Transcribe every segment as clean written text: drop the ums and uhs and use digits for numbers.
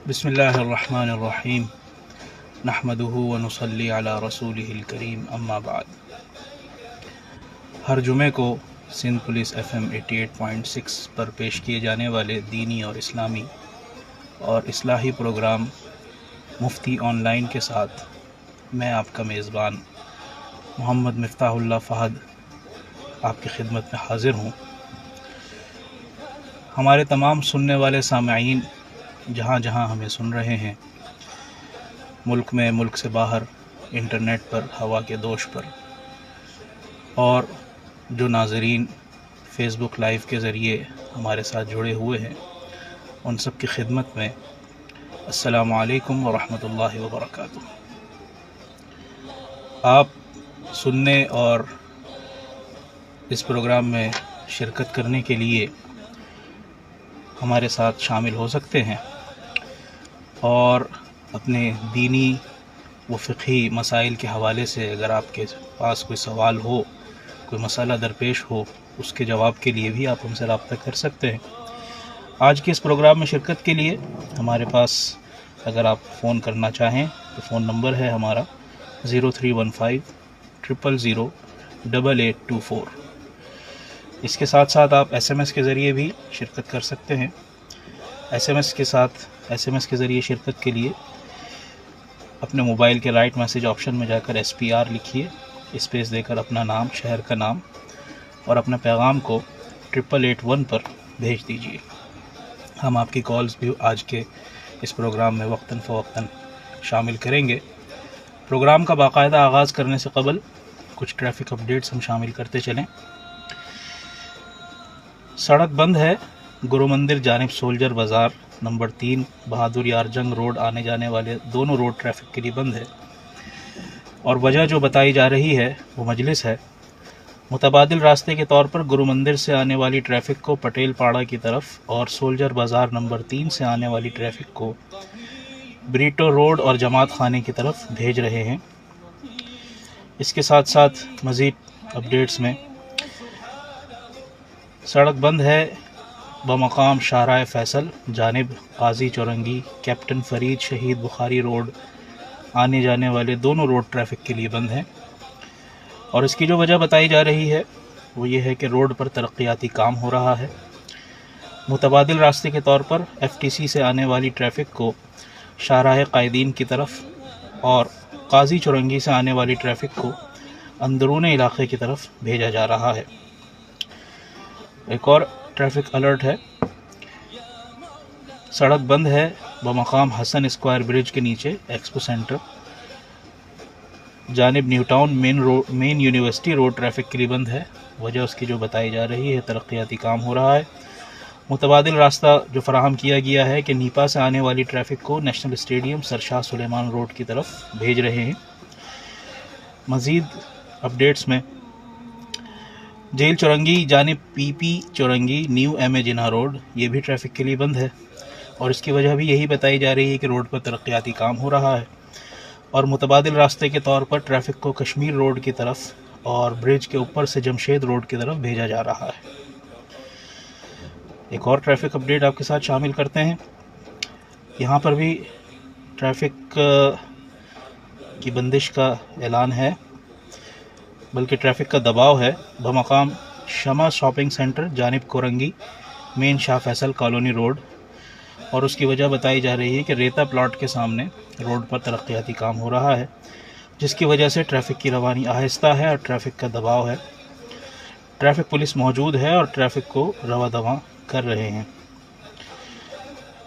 بسم اللہ الرحمن الرحیم نحمدہ ونصلی علی رسولہ الکریم اما بعد۔ ہر جمعے کو سندھ پولیس FM 88.6 پر پیش کیے جانے والے دینی اور اسلامی اور اصلاحی پروگرام مفتی آن لائن کے ساتھ میں آپ کا میزبان محمد مفتاح اللہ فہد آپ کی خدمت میں حاضر ہوں۔ ہمارے تمام سننے والے سامعین جہاں جہاں ہمیں سن رہے ہیں، ملک میں، ملک سے باہر، انٹرنیٹ پر، ہوا کے دوش پر، اور جو ناظرین فیس بک لائیو کے ذریعے ہمارے ساتھ جڑے ہوئے ہیں، ان سب کی خدمت میں السلام علیکم ورحمۃ اللہ وبرکاتہ۔ آپ سننے اور اس پروگرام میں شرکت کرنے کے لیے ہمارے ساتھ شامل ہو سکتے ہیں، اور اپنے دینی و فقہی مسائل کے حوالے سے اگر آپ کے پاس کوئی سوال ہو، کوئی مسئلہ درپیش ہو، اس کے جواب کے لیے بھی آپ ہم سے رابطہ کر سکتے ہیں۔ آج کے اس پروگرام میں شرکت کے لیے ہمارے پاس اگر آپ فون کرنا چاہیں تو فون نمبر ہے ہمارا 0315 000 8824۔ اس کے ساتھ ساتھ آپ SMS کے ذریعے بھی شرکت کر سکتے ہیں۔ SMS کے ذریعے شرکت کے لیے اپنے موبائل کے رائٹ میسیج آپشن میں جا کر SPR لکھیے، اسپیس دے کر اپنا نام، شہر کا نام اور اپنا پیغام کو 8881 پر بھیج دیجیے۔ ہم آپ کی کالز بھی آج کے اس پروگرام میں وقتاً فوقتاً شامل کریں گے۔ پروگرام کا باقاعدہ آغاز کرنے سے قبل کچھ ٹریفک اپڈیٹس ہم شامل کرتے چلیں۔ سڑک بند ہے، گرو مندر جانب سولجر بازار نمبر 3 بہادر یار جنگ روڈ آنے جانے والے دونوں روڈ ٹریفک کے لیے بند ہے، اور وجہ جو بتائی جا رہی ہے وہ مجلس ہے۔ متبادل راستے کے طور پر گرو مندر سے آنے والی ٹریفک کو پٹیل پاڑا کی طرف اور سولجر بازار نمبر 3 سے آنے والی ٹریفک کو بریٹو روڈ اور جماعت خانے کی طرف بھیج رہے ہیں۔ اس کے ساتھ ساتھ مزید اپڈیٹس میں سڑک بند ہے بمقام شاہراہ فیصل جانب قاضی چورنگی کیپٹن فرید شہید بخاری روڈ آنے جانے والے دونوں روڈ ٹریفک کے لیے بند ہیں، اور اس کی جو وجہ بتائی جا رہی ہے وہ یہ ہے کہ روڈ پر ترقیاتی کام ہو رہا ہے۔ متبادل راستے کے طور پر FTC سے آنے والی ٹریفک کو شاہراہ قائدین کی طرف اور قاضی چورنگی سے آنے والی ٹریفک کو اندرون علاقے کی طرف بھیجا جا رہا ہے۔ ایک اور ٹریفک الرٹ ہے، سڑک بند ہے بمقام حسن اسکوائر برج کے نیچے ایکسپو سینٹر جانب نیو ٹاؤن مین یونیورسٹی روڈ ٹریفک کے لیے بند ہے۔ وجہ اس کی جو بتائی جا رہی ہے ترقیاتی کام ہو رہا ہے۔ متبادل راستہ جو فراہم کیا گیا ہے کہ نیپا سے آنے والی ٹریفک کو نیشنل اسٹیڈیم سر شاہ سلیمان روڈ کی طرف بھیج رہے ہیں۔ مزید اپڈیٹس میں جیل چورنگی جانب PP چورنگی نیو MA جناح روڈ یہ بھی ٹریفک کے لیے بند ہے، اور اس کی وجہ بھی یہی بتائی جا رہی ہے کہ روڈ پر ترقیاتی کام ہو رہا ہے، اور متبادل راستے کے طور پر ٹریفک کو کشمیر روڈ کی طرف اور برج کے اوپر سے جمشید روڈ کی طرف بھیجا جا رہا ہے۔ ایک اور ٹریفک اپڈیٹ آپ کے ساتھ شامل کرتے ہیں۔ یہاں پر بھی ٹریفک کی بندش کا اعلان ہے، بلکہ ٹریفک کا دباؤ ہے بمقام شمع شاپنگ سینٹر جانب کورنگی مین شاہ فیصل کالونی روڈ، اور اس کی وجہ بتائی جا رہی ہے کہ ریتا پلاٹ کے سامنے روڈ پر ترقیاتی کام ہو رہا ہے، جس کی وجہ سے ٹریفک کی روانی آہستہ ہے اور ٹریفک کا دباؤ ہے۔ ٹریفک پولیس موجود ہے اور ٹریفک کو رواں دواں کر رہے ہیں۔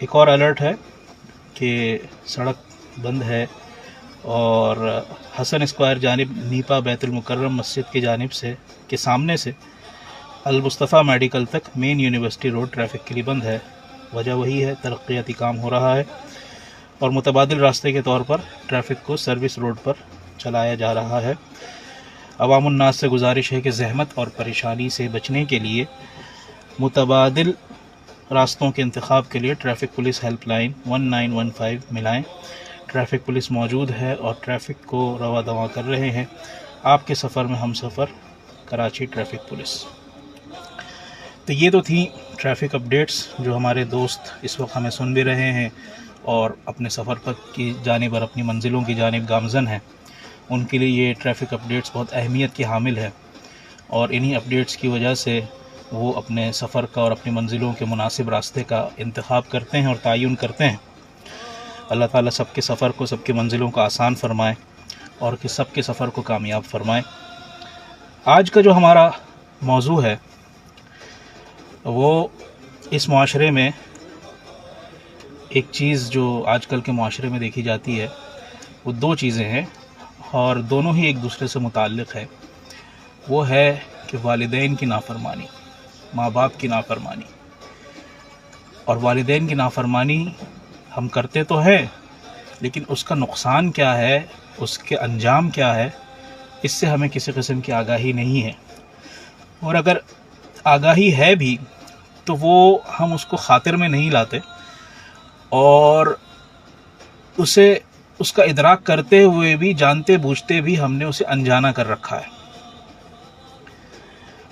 ایک اور الرٹ ہے کہ سڑک بند ہے اور حسن اسکوائر جانب نیپا بیت المکرم مسجد کی جانب سے کے سامنے سے المصطفیٰ میڈیکل تک مین یونیورسٹی روڈ ٹریفک کے لیے بند ہے۔ وجہ وہی ہے، ترقیاتی کام ہو رہا ہے، اور متبادل راستے کے طور پر ٹریفک کو سروس روڈ پر چلایا جا رہا ہے۔ عوام الناس سے گزارش ہے کہ زحمت اور پریشانی سے بچنے کے لیے متبادل راستوں کے انتخاب کے لیے ٹریفک پولیس ہیلپ لائن 1915 ملائیں۔ ٹریفک پولیس موجود ہے اور ٹریفک کو رواں دواں کر رہے ہیں۔ آپ کے سفر میں ہم سفر، کراچی ٹریفک پولیس۔ تو یہ تو تھیں ٹریفک اپڈیٹس جو ہمارے دوست اس وقت ہمیں سن بھی رہے ہیں اور اپنے سفر پر کی جانب اور اپنی منزلوں کی جانب گامزن ہیں، ان کے لیے یہ ٹریفک اپڈیٹس بہت اہمیت کی حامل ہے، اور انہی اپڈیٹس کی وجہ سے وہ اپنے سفر کا اور اپنی منزلوں کے مناسب راستے کا انتخاب کرتے ہیں اور تعین کرتے ہیں۔ اللہ تعالیٰ سب کے سفر کو، سب کی منزلوں کو آسان فرمائے اور کہ سب کے سفر کو کامیاب فرمائے۔ آج کا جو ہمارا موضوع ہے وہ اس معاشرے میں ایک چیز جو آج کل کے معاشرے میں دیکھی جاتی ہے، وہ دو چیزیں ہیں اور دونوں ہی ایک دوسرے سے متعلق ہے۔ وہ ہے کہ والدین کی نافرمانی، ماں باپ کی نافرمانی۔ اور والدین کی نافرمانی ہم کرتے تو ہیں، لیکن اس کا نقصان کیا ہے، اس کے انجام کیا ہے، اس سے ہمیں کسی قسم کی آگاہی نہیں ہے، اور اگر آگاہی ہے بھی تو وہ ہم اس کو خاطر میں نہیں لاتے، اور اس کا ادراک کرتے ہوئے بھی، جانتے بوجھتے بھی ہم نے اسے انجانا کر رکھا ہے۔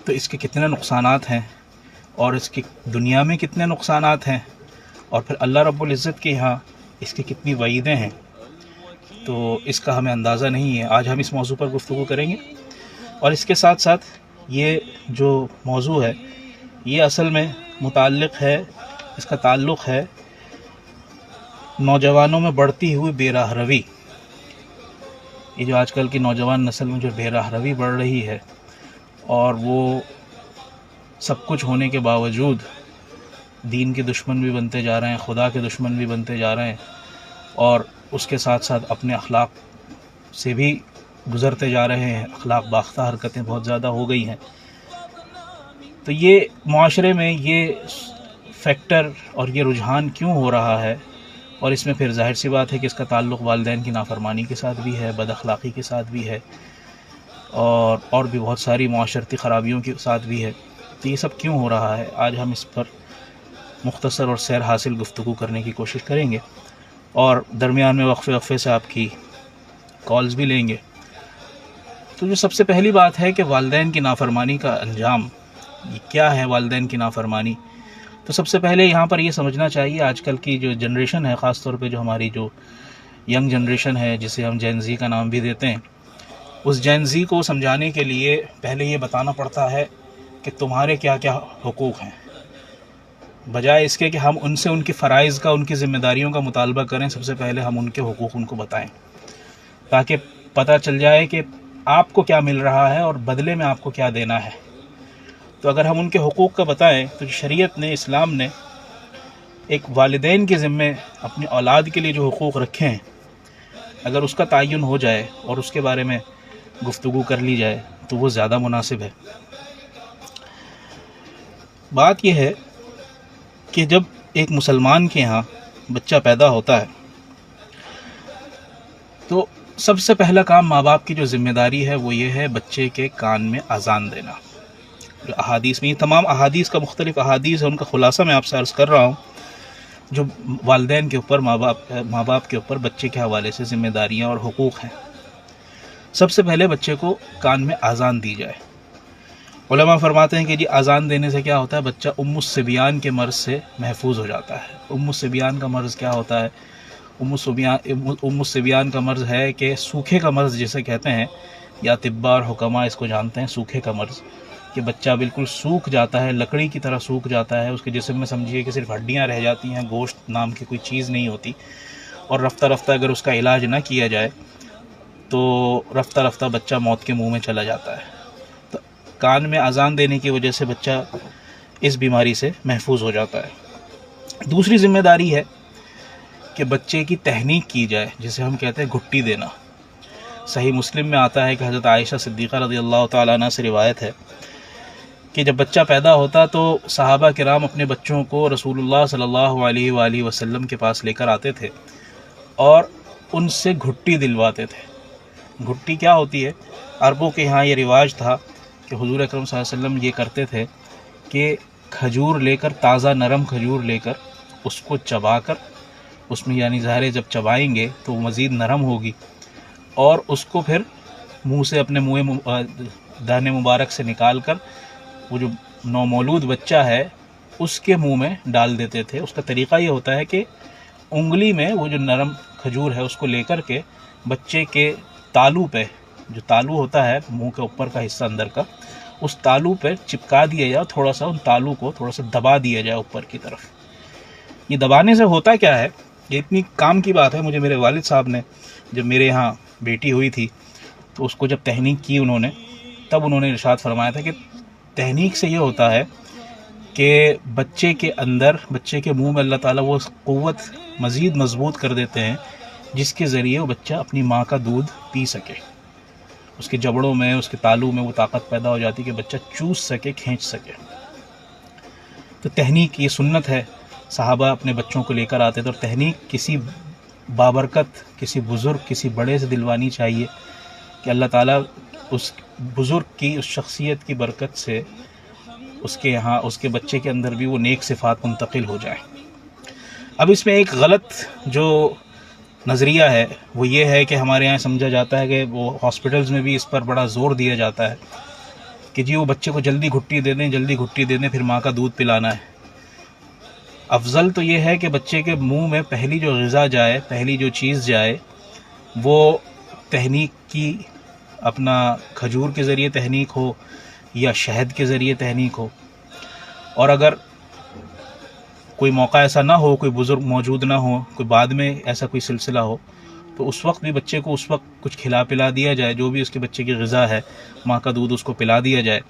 تو اس کے کتنے نقصانات ہیں اور اس کی دنیا میں کتنے نقصانات ہیں، اور پھر اللہ رب العزت کے یہاں اس کی کتنی وعیدیں ہیں، تو اس کا ہمیں اندازہ نہیں ہے۔ آج ہم اس موضوع پر گفتگو کریں گے، اور اس کے ساتھ ساتھ یہ جو موضوع ہے یہ اصل میں متعلق ہے، اس کا تعلق ہے نوجوانوں میں بڑھتی ہوئی بے راہ روی۔ یہ جو آج کل کی نوجوان نسل میں جو بے راہ روی بڑھ رہی ہے، اور وہ سب کچھ ہونے کے باوجود دین کے دشمن بھی بنتے جا رہے ہیں، خدا کے دشمن بھی بنتے جا رہے ہیں، اور اس کے ساتھ ساتھ اپنے اخلاق سے بھی گزرتے جا رہے ہیں، اخلاق باختہ حرکتیں بہت زیادہ ہو گئی ہیں۔ تو یہ معاشرے میں یہ فیکٹر اور یہ رجحان کیوں ہو رہا ہے، اور اس میں پھر ظاہر سی بات ہے کہ اس کا تعلق والدین کی نافرمانی کے ساتھ بھی ہے، بد اخلاقی کے ساتھ بھی ہے، اور بھی بہت ساری معاشرتی خرابیوں کے ساتھ بھی ہے۔ تو یہ سب کیوں ہو رہا ہے، آج ہم اس پر مختصر اور سیر حاصل گفتگو کرنے کی کوشش کریں گے، اور درمیان میں وقفے سے آپ کی کالز بھی لیں گے۔ تو جو سب سے پہلی بات ہے کہ والدین کی نافرمانی کا انجام یہ کیا ہے، والدین کی نافرمانی، تو سب سے پہلے یہاں پر یہ سمجھنا چاہیے، آج کل کی جو جنریشن ہے، خاص طور پہ جو ہماری جو ینگ جنریشن ہے، جسے ہم جین زی کا نام بھی دیتے ہیں، اس جین زی کو سمجھانے کے لیے پہلے یہ بتانا پڑتا ہے کہ تمہارے کیا کیا حقوق ہیں، بجائے اس کے کہ ہم ان سے ان کی فرائض کا، ان کی ذمہ داریوں کا مطالبہ کریں، سب سے پہلے ہم ان کے حقوق ان کو بتائیں، تاکہ پتہ چل جائے کہ آپ کو کیا مل رہا ہے اور بدلے میں آپ کو کیا دینا ہے۔ تو اگر ہم ان کے حقوق کا بتائیں تو شریعت نے، اسلام نے ایک والدین کے ذمے اپنی اولاد کے لیے جو حقوق رکھے ہیں، اگر اس کا تعین ہو جائے اور اس کے بارے میں گفتگو کر لی جائے تو وہ زیادہ مناسب ہے۔ بات یہ ہے کہ جب ایک مسلمان کے ہاں بچہ پیدا ہوتا ہے تو سب سے پہلا کام ماں باپ کی جو ذمہ داری ہے وہ یہ ہے بچے کے کان میں اذان دینا۔ جو احادیث میں، یہ تمام احادیث کا، مختلف احادیث ہے، ان کا خلاصہ میں آپ سے عرض کر رہا ہوں، جو والدین کے اوپر، ماں باپ کے اوپر بچے کے حوالے سے ذمہ داریاں اور حقوق ہیں۔ سب سے پہلے بچے کو کان میں اذان دی جائے۔ علماء فرماتے ہیں کہ جی اذان دینے سے کیا ہوتا ہے، بچہ ام الصبیان کے مرض سے محفوظ ہو جاتا ہے۔ ام الصبیان کا مرض کیا ہوتا ہے؟ ام الصبیان کا مرض ہے کہ سوکھے کا مرض جسے کہتے ہیں، یا طباء اور حکماء اس کو جانتے ہیں، سوکھے کا مرض، کہ بچہ بالکل سوکھ جاتا ہے، لکڑی کی طرح سوکھ جاتا ہے، اس کے جسم میں سمجھیے کہ صرف ہڈیاں رہ جاتی ہیں، گوشت نام کی کوئی چیز نہیں ہوتی، اور رفتہ رفتہ اگر اس کا علاج نہ کیا جائے تو رفتہ رفتہ بچہ موت کے منہ میں چلا جاتا ہے۔ تو کان میں اذان دینے کی وجہ سے بچہ اس بیماری سے محفوظ ہو جاتا ہے۔ دوسری ذمہ داری ہے کہ بچے کی تحنیک کی جائے، جسے ہم کہتے ہیں گھٹی دینا۔ صحیح مسلم میں آتا ہے کہ حضرت عائشہ صدیقہ رضی اللہ تعالیٰ عنہ سے روایت ہے کہ جب بچہ پیدا ہوتا تو صحابہ کرام اپنے بچوں کو رسول اللہ صلی اللہ علیہ وآلہ وسلم کے پاس لے کر آتے تھے اور ان سے گھٹی دلواتے تھے۔ گھٹی کیا ہوتی ہے؟ عربوں کے یہاں یہ رواج تھا کہ حضور اکرم صلی اللہ علیہ وسلم یہ کرتے تھے کہ کھجور لے کر، تازہ نرم کھجور لے کر، اس کو چبا کر، اس میں یعنی ظاہر ہے جب چبائیں گے تو وہ مزید نرم ہوگی، اور اس کو پھر منہ سے، اپنے منہ دہن مبارک سے نکال کر وہ جو نومولود بچہ ہے اس کے منہ میں ڈال دیتے تھے۔ اس کا طریقہ یہ ہوتا ہے کہ انگلی میں وہ جو نرم کھجور ہے اس کو لے کر کے بچے کے تالو پہ، جو تالو ہوتا ہے منہ کے اوپر کا حصہ اندر کا، اس تالو پہ چپکا دیا جائے، تھوڑا سا ان تالو کو تھوڑا سا دبا دیا جائے اوپر کی طرف۔ یہ دبانے سے ہوتا کیا ہے، یہ اتنی کام کی بات ہے، مجھے میرے والد صاحب نے جب میرے یہاں بیٹی ہوئی تھی تو اس کو جب تحنیک کی انہوں نے، تب انہوں نے ارشاد فرمایا تھا کہ تحنیک سے یہ ہوتا ہے کہ بچے کے اندر، بچے کے منہ میں اللہ تعالیٰ وہ قوت مزید مضبوط کر دیتے ہیں جس کے ذریعے وہ بچہ اپنی ماں کا دودھ پی سکے۔ اس کے جبڑوں میں، اس کے تالو میں وہ طاقت پیدا ہو جاتی کہ بچہ چوس سکے، کھینچ سکے۔ تو تحنیک یہ سنت ہے، صحابہ اپنے بچوں کو لے کر آتے تھے، اور تحنیک کسی بابرکت، کسی بزرگ، کسی بڑے سے دلوانی چاہیے کہ اللہ تعالیٰ اس بزرگ کی، اس شخصیت کی برکت سے اس کے یہاں، اس کے بچے کے اندر بھی وہ نیک صفات منتقل ہو جائیں۔ اب اس میں ایک غلط جو نظریہ ہے وہ یہ ہے کہ ہمارے یہاں سمجھا جاتا ہے کہ وہ ہاسپٹلز میں بھی اس پر بڑا زور دیا جاتا ہے کہ جی وہ بچے کو جلدی گھٹی دے دیں، جلدی گھٹی دے دیں، پھر ماں کا دودھ پلانا ہے۔ افضل تو یہ ہے کہ بچے کے منہ میں پہلی جو غذا جائے، پہلی جو چیز جائے، وہ تحنیک کی، اپنا کھجور کے ذریعے تحنیک ہو یا شہد کے ذریعے تحنیک ہو۔ اور اگر کوئی موقع ایسا نہ ہو، کوئی بزرگ موجود نہ ہو، کوئی بعد میں ایسا کوئی سلسلہ ہو، تو اس وقت بھی بچے کو اس وقت کچھ کھلا پلا دیا جائے، جو بھی اس کے بچے کی غذا ہے، ماں کا دودھ اس کو پلا دیا جائے،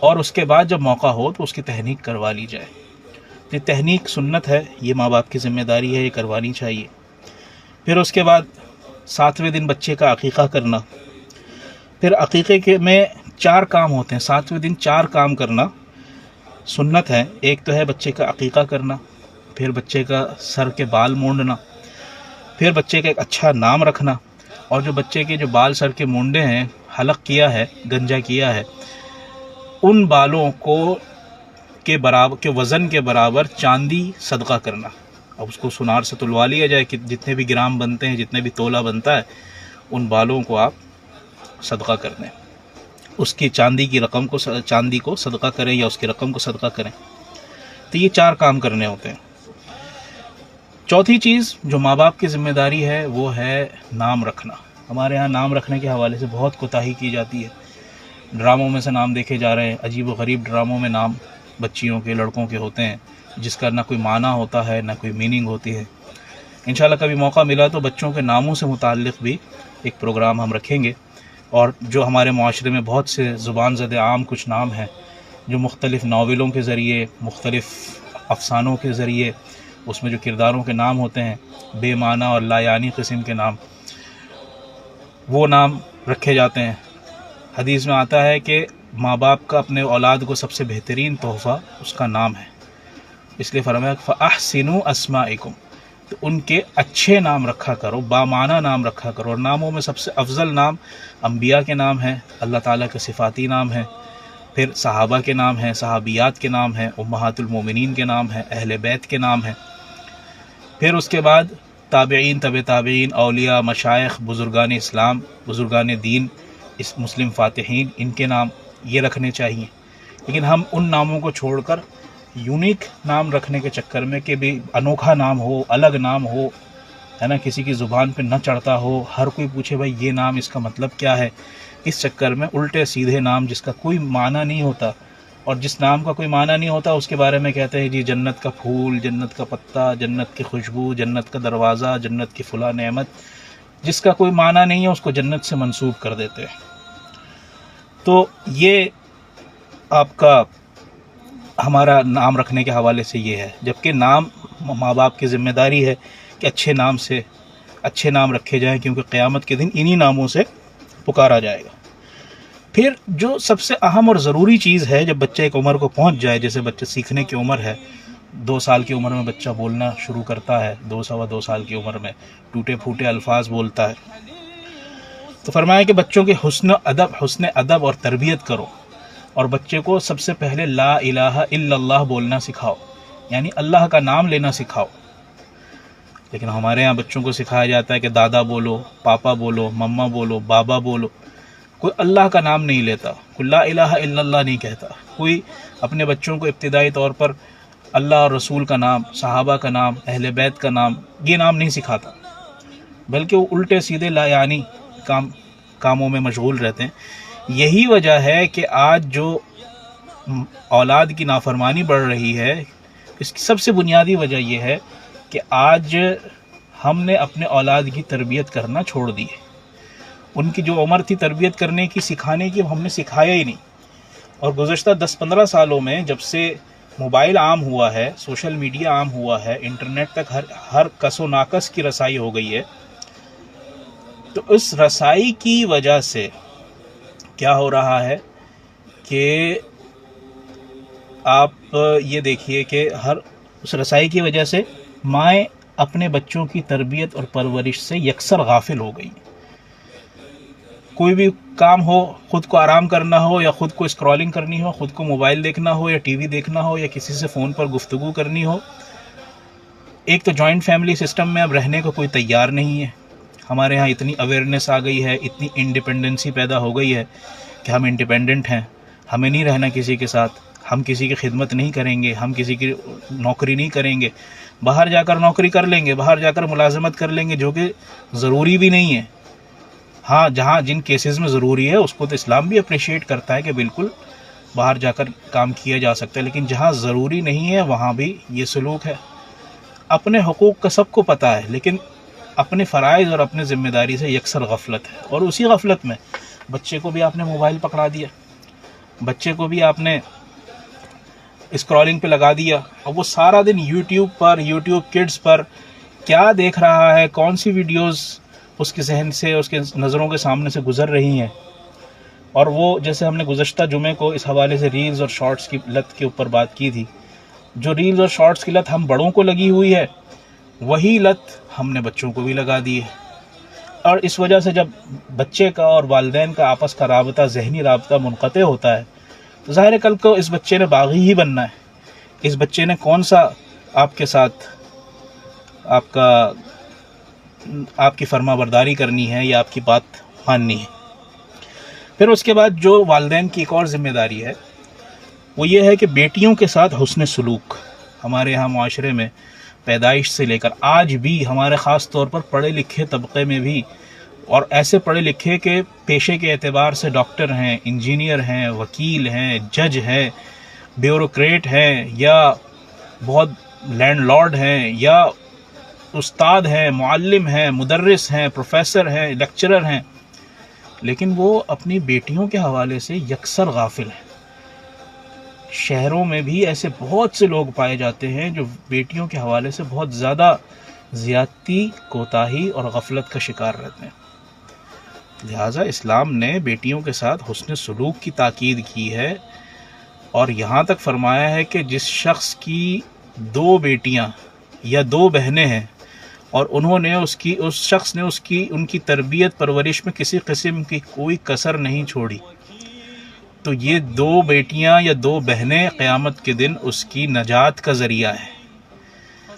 اور اس کے بعد جب موقع ہو تو اس کی تحنیک کروا لی جائے۔ یہ تحنیک سنت ہے، یہ ماں باپ کی ذمہ داری ہے، یہ کروانی چاہیے۔ پھر اس کے بعد 7ویں دن بچے کا عقیقہ کرنا۔ پھر عقیقے کے میں 4 کام ہوتے ہیں، 7ویں دن 4 کام کرنا سنت ہے۔ ایک تو ہے بچے کا عقیقہ کرنا، پھر بچے کا سر کے بال مونڈنا، پھر بچے کا ایک اچھا نام رکھنا، اور جو بچے کے جو بال سر کے مونڈے ہیں، حلق کیا ہے، گنجا کیا ہے، ان بالوں کو کے وزن کے برابر چاندی صدقہ کرنا۔ اب اس کو سنار سے تلوا لیا جائے کہ جتنے بھی گرام بنتے ہیں، جتنے بھی تولہ بنتا ہے، ان بالوں کو آپ صدقہ کر دیں، اس کی چاندی کی رقم کو، چاندی کو صدقہ کریں یا اس کی رقم کو صدقہ کریں۔ تو یہ 4 کام کرنے ہوتے ہیں۔ چوتھی چیز جو ماں باپ کی ذمہ داری ہے وہ ہے نام رکھنا۔ ہمارے ہاں نام رکھنے کے حوالے سے بہت کوتاہی کی جاتی ہے۔ ڈراموں میں سے نام دیکھے جا رہے ہیں، عجیب و غریب ڈراموں میں نام بچیوں کے، لڑکوں کے ہوتے ہیں، جس کا نہ کوئی معنی ہوتا ہے، نہ کوئی میننگ ہوتی ہے۔ انشاءاللہ کبھی موقع ملا تو بچوں کے ناموں سے متعلق بھی ایک پروگرام ہم رکھیں گے، اور جو ہمارے معاشرے میں بہت سے زبان زد عام کچھ نام ہیں جو مختلف ناولوں کے ذریعے، مختلف افسانوں کے ذریعے، اس میں جو کرداروں کے نام ہوتے ہیں، بے معنی اور لا یعنی قسم کے نام، وہ نام رکھے جاتے ہیں۔ حدیث میں آتا ہے کہ ماں باپ کا اپنے اولاد کو سب سے بہترین تحفہ اس کا نام ہے، اس لیے فرمایا فَأَحْسِنُوا أَسْمَاءَكُمْ، تو ان کے اچھے نام رکھا کرو، بامعنی نام رکھا کرو۔ اور ناموں میں سب سے افضل نام انبیاء کے نام ہیں، اللہ تعالیٰ کے صفاتی نام ہیں، پھر صحابہ کے نام ہیں، صحابیات کے نام ہیں، امہات المومنین کے نام ہیں، اہل بیت کے نام ہیں، پھر اس کے بعد تابعین، طب تابعین، اولیاء، مشائخ، بزرگان اسلام، بزرگان دین، اس مسلم فاتحین، ان کے نام یہ رکھنے چاہیے۔ لیکن ہم ان ناموں کو چھوڑ کر یونیک نام رکھنے کے چکر میں کہ بھی انوکھا نام ہو، الگ نام ہو، ہے نا، کسی کی زبان پہ نہ چڑھتا ہو، ہر کوئی پوچھے بھائی یہ نام اس کا مطلب کیا ہے، اس چکر میں الٹے سیدھے نام جس کا کوئی معنی نہیں ہوتا، اور جس نام کا کوئی معنی نہیں ہوتا اس کے بارے میں کہتے ہیں جی جنت کا پھول، جنت کا پتا، جنت کی خوشبو، جنت کا دروازہ، جنت کی فلاں نعمت، جس کا کوئی معنی نہیں ہے اس کو جنت سے منسوب کر دیتے ہیں۔ تو یہ آپ کا ہمارا نام رکھنے کے حوالے سے یہ ہے، جبکہ نام ماں باپ کی ذمہ داری ہے کہ اچھے نام سے اچھے نام رکھے جائیں، کیونکہ قیامت کے دن انہی ناموں سے پکارا جائے گا۔ پھر جو سب سے اہم اور ضروری چیز ہے، جب بچہ ایک عمر کو پہنچ جائے، جیسے بچہ سیکھنے کی عمر ہے، 2 سال کی عمر میں بچہ بولنا شروع کرتا ہے، 2 سال کی عمر میں ٹوٹے پھوٹے الفاظ بولتا ہے، تو فرمایا کہ بچوں کے حسن ادب اور تربیت کرو، اور بچے کو سب سے پہلے لا الہ الا اللہ بولنا سکھاؤ، یعنی اللہ کا نام لینا سکھاؤ۔ لیکن ہمارے ہاں بچوں کو سکھایا جاتا ہے کہ دادا بولو، پاپا بولو، مما بولو، بابا بولو، کوئی اللہ کا نام نہیں لیتا، کوئی لا الہ الا اللہ نہیں کہتا، کوئی اپنے بچوں کو ابتدائی طور پر اللہ اور رسول کا نام، صحابہ کا نام، اہل بیت کا نام، یہ نام نہیں سکھاتا، بلکہ وہ الٹے سیدھے لا یعنی کاموں میں مشغول رہتے ہیں۔ یہی وجہ ہے کہ آج جو اولاد کی نافرمانی بڑھ رہی ہے، اس کی سب سے بنیادی وجہ یہ ہے کہ آج ہم نے اپنے اولاد کی تربیت کرنا چھوڑ دی ہے۔ ان کی جو عمر تھی تربیت کرنے کی، سکھانے کی، ہم نے سکھایا ہی نہیں۔ اور گزشتہ 10-15 سالوں میں جب سے موبائل عام ہوا ہے، سوشل میڈیا عام ہوا ہے، انٹرنیٹ تک ہر کس و ناقص کی رسائی ہو گئی ہے، تو اس رسائی کی وجہ سے کیا ہو رہا ہے کہ آپ یہ دیکھیے کہ اس رسائی کی وجہ سے مائیں اپنے بچوں کی تربیت اور پرورش سے یکسر غافل ہو گئی۔ کوئی بھی کام ہو، خود کو آرام کرنا ہو یا خود کو اسکرولنگ کرنی ہو، خود کو موبائل دیکھنا ہو یا ٹی وی دیکھنا ہو یا کسی سے فون پر گفتگو کرنی ہو، ایک تو جوائنٹ فیملی سسٹم میں اب رہنے کو کوئی تیار نہیں ہے۔ ہمارے ہاں اتنی اویئرنیس آ گئی ہے، اتنی انڈیپینڈنسی پیدا ہو گئی ہے کہ ہم انڈیپینڈنٹ ہیں، ہمیں نہیں رہنا کسی کے ساتھ، ہم کسی کی خدمت نہیں کریں گے، ہم کسی کی نوکری نہیں کریں گے، باہر جا کر نوکری کر لیں گے، باہر جا کر ملازمت کر لیں گے، جو کہ ضروری بھی نہیں ہے۔ ہاں، جن کیسز میں ضروری ہے اس کو تو اسلام بھی اپریشیٹ کرتا ہے کہ بالکل باہر جا کر کام کیا جا سکتا ہے، لیکن جہاں ضروری نہیں ہے وہاں بھی یہ سلوک ہے۔ اپنے حقوق کا سب کو پتہ ہے، لیکن اپنے فرائض اور اپنے ذمہ داری سے یکسر غفلت ہے، اور اسی غفلت میں بچے کو بھی آپ نے موبائل پکڑا دیا، بچے کو بھی آپ نے اسکرولنگ پہ لگا دیا، اور وہ سارا دن یوٹیوب کڈز پر کیا دیکھ رہا ہے، کون سی ویڈیوز اس کے ذہن سے، اس کے نظروں کے سامنے سے گزر رہی ہیں۔ اور وہ جیسے ہم نے گزشتہ جمعے کو اس حوالے سے ریلز اور شارٹس کی لت کے اوپر بات کی تھی، جو ریلز اور شارٹس کی لت ہم بڑوں کو لگی ہوئی ہے، وہی لت ہم نے بچوں کو بھی لگا دی ہے۔ اور اس وجہ سے جب بچے کا اور والدین کا آپس کا رابطہ، ذہنی رابطہ منقطع ہوتا ہے، تو ظاہر ہے کل کو اس بچے نے باغی ہی بننا ہے۔ اس بچے نے کون سا آپ کے ساتھ آپ کی فرما برداری کرنی ہے یا آپ کی بات ماننی ہے۔ پھر اس کے بعد جو والدین کی ایک اور ذمہ داری ہے وہ یہ ہے کہ بیٹیوں کے ساتھ حسن سلوک۔ ہمارے ہاں معاشرے میں پیدائش سے لے کر آج بھی ہمارے خاص طور پر پڑھے لکھے طبقے میں بھی، اور ایسے پڑھے لکھے کہ پیشے کے اعتبار سے ڈاکٹر ہیں، انجینئر ہیں، وکیل ہیں، جج ہیں، بیوروکریٹ ہیں، یا بہت لینڈ لارڈ ہیں، یا استاد ہیں، معلم ہیں، مدرس ہیں، پروفیسر ہیں، لیکچرر ہیں، لیکن وہ اپنی بیٹیوں کے حوالے سے یکسر غافل ہیں۔ شہروں میں بھی ایسے بہت سے لوگ پائے جاتے ہیں جو بیٹیوں کے حوالے سے بہت زیادہ زیادتی، کوتاہی اور غفلت کا شکار رہتے ہیں۔ لہٰذا اسلام نے بیٹیوں کے ساتھ حسن سلوک کی تاکید کی ہے، اور یہاں تک فرمایا ہے کہ جس شخص کی 2 بیٹیاں یا 2 بہنیں ہیں اور انہوں نے اس شخص نے ان کی تربیت پرورش میں کسی قسم کی کوئی کسر نہیں چھوڑی، تو یہ 2 بیٹیاں یا 2 بہنیں قیامت کے دن اس کی نجات کا ذریعہ ہے۔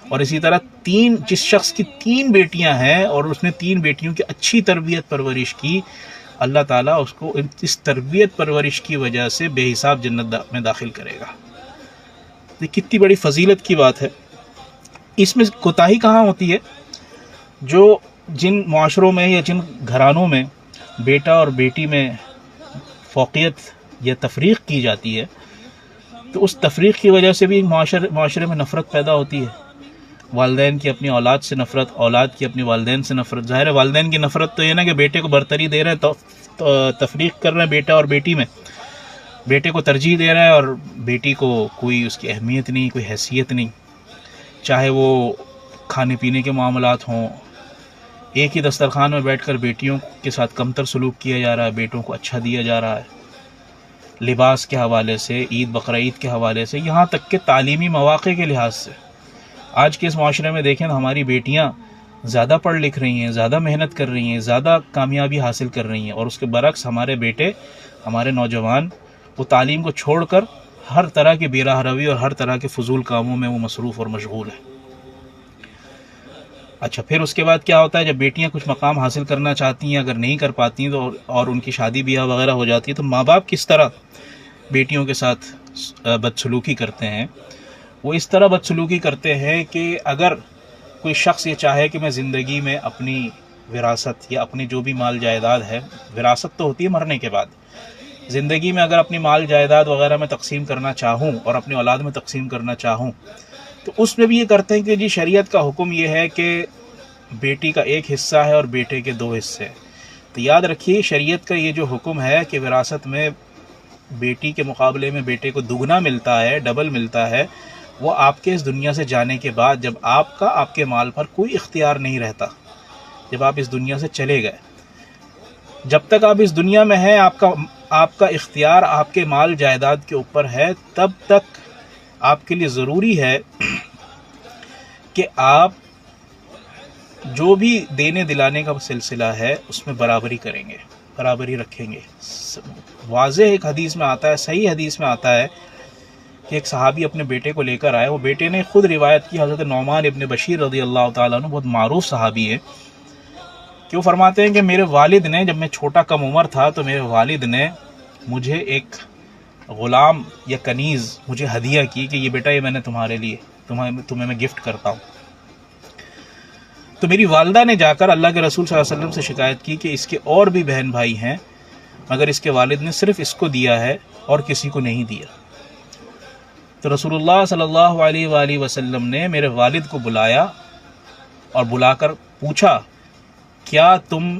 اور اسی طرح جس شخص کی 3 بیٹیاں ہیں اور اس نے 3 بیٹیوں کی اچھی تربیت پرورش کی، اللہ تعالیٰ اس کو اس تربیت پرورش کی وجہ سے بے حساب جنت میں داخل کرے گا۔ یہ کتنی بڑی فضیلت کی بات ہے۔ اس میں کوتاہی کہاں ہوتی ہے؟ جن معاشروں میں یا جن گھرانوں میں بیٹا اور بیٹی میں فوقیت یا تفریق کی جاتی ہے، تو اس تفریق کی وجہ سے بھی معاشرے میں نفرت پیدا ہوتی ہے۔ والدین کی اپنی اولاد سے نفرت، اولاد کی اپنی والدین سے نفرت۔ ظاہر ہے والدین کی نفرت تو یہ نا کہ بیٹے کو برتری دے رہے ہیں، تو تفریق کر رہے ہیں بیٹا اور بیٹی میں، بیٹے کو ترجیح دے رہے ہیں اور بیٹی کو کوئی اس کی اہمیت نہیں، کوئی حیثیت نہیں، چاہے وہ کھانے پینے کے معاملات ہوں۔ ایک ہی دسترخوان میں بیٹھ کر بیٹیوں کے ساتھ کمتر سلوک کیا جا رہا ہے، بیٹوں کو اچھا دیا جا رہا ہے، لباس کے حوالے سے، عید بقرعید کے حوالے سے، یہاں تک کہ تعلیمی مواقع کے لحاظ سے۔ آج کے اس معاشرے میں دیکھیں تو ہماری بیٹیاں زیادہ پڑھ لکھ رہی ہیں، زیادہ محنت کر رہی ہیں، زیادہ کامیابی حاصل کر رہی ہیں، اور اس کے برعکس ہمارے بیٹے، ہمارے نوجوان، وہ تعلیم کو چھوڑ کر ہر طرح کی بے راہ روی اور ہر طرح کے فضول کاموں میں وہ مصروف اور مشغول ہیں۔ اچھا، پھر اس کے بعد کیا ہوتا ہے؟ جب بیٹیاں کچھ مقام حاصل کرنا چاہتی ہیں، اگر نہیں کر پاتی ہیں تو اور ان کی شادی بیاہ وغیرہ ہو جاتی ہے، تو ماں باپ کس طرح بیٹیوں کے ساتھ بدسلوکی کرتے ہیں، وہ اس طرح بدسلوکی کرتے ہیں کہ اگر کوئی شخص یہ چاہے کہ میں زندگی میں اپنی وراثت یا اپنی جو بھی مال جائیداد ہے، وراثت تو ہوتی ہے مرنے کے بعد، زندگی میں اگر اپنی مال جائیداد وغیرہ میں تقسیم کرنا چاہوں اور اپنی اولاد میں تقسیم کرنا چاہوں تو اس میں بھی یہ کرتے ہیں کہ جی شریعت کا حکم یہ ہے کہ بیٹی کا ایک حصہ ہے اور بیٹے کے 2 حصے۔ تو یاد رکھیے شریعت کا یہ جو حکم ہے کہ وراثت میں بیٹی کے مقابلے میں بیٹے کو دگنا ملتا ہے، ڈبل ملتا ہے، وہ آپ کے اس دنیا سے جانے کے بعد، جب آپ کے مال پر کوئی اختیار نہیں رہتا، جب آپ اس دنیا سے چلے گئے۔ جب تک آپ اس دنیا میں ہیں آپ کا اختیار آپ کے مال جائیداد کے اوپر ہے، تب تک آپ کے لیے ضروری ہے کہ آپ جو بھی دینے دلانے کا سلسلہ ہے اس میں برابری کریں گے، برابری رکھیں گے۔ واضح ایک حدیث میں آتا ہے، صحیح حدیث میں آتا ہے کہ ایک صحابی اپنے بیٹے کو لے کر آئے، وہ بیٹے نے خود روایت کی، حضرت نعمان ابن بشیر رضی اللہ تعالیٰ عنہ بہت معروف صحابی ہے، کہ وہ فرماتے ہیں کہ میرے والد نے، جب میں چھوٹا کم عمر تھا تو میرے والد نے مجھے ایک غلام یا کنیز مجھے ہدیہ کی کہ یہ بیٹا یہ میں نے تمہارے لیے تمہیں میں گفٹ کرتا ہوں۔ تو میری والدہ نے جا کر اللہ کے رسول صلی اللہ علیہ وسلم سے شکایت کی کہ اس کے اور بھی بہن بھائی ہیں مگر اس کے والد نے صرف اس کو دیا ہے اور کسی کو نہیں دیا۔ تو رسول اللہ صلی اللہ علیہ وآلہ وسلم نے میرے والد کو بلایا اور بلا کر پوچھا کیا تم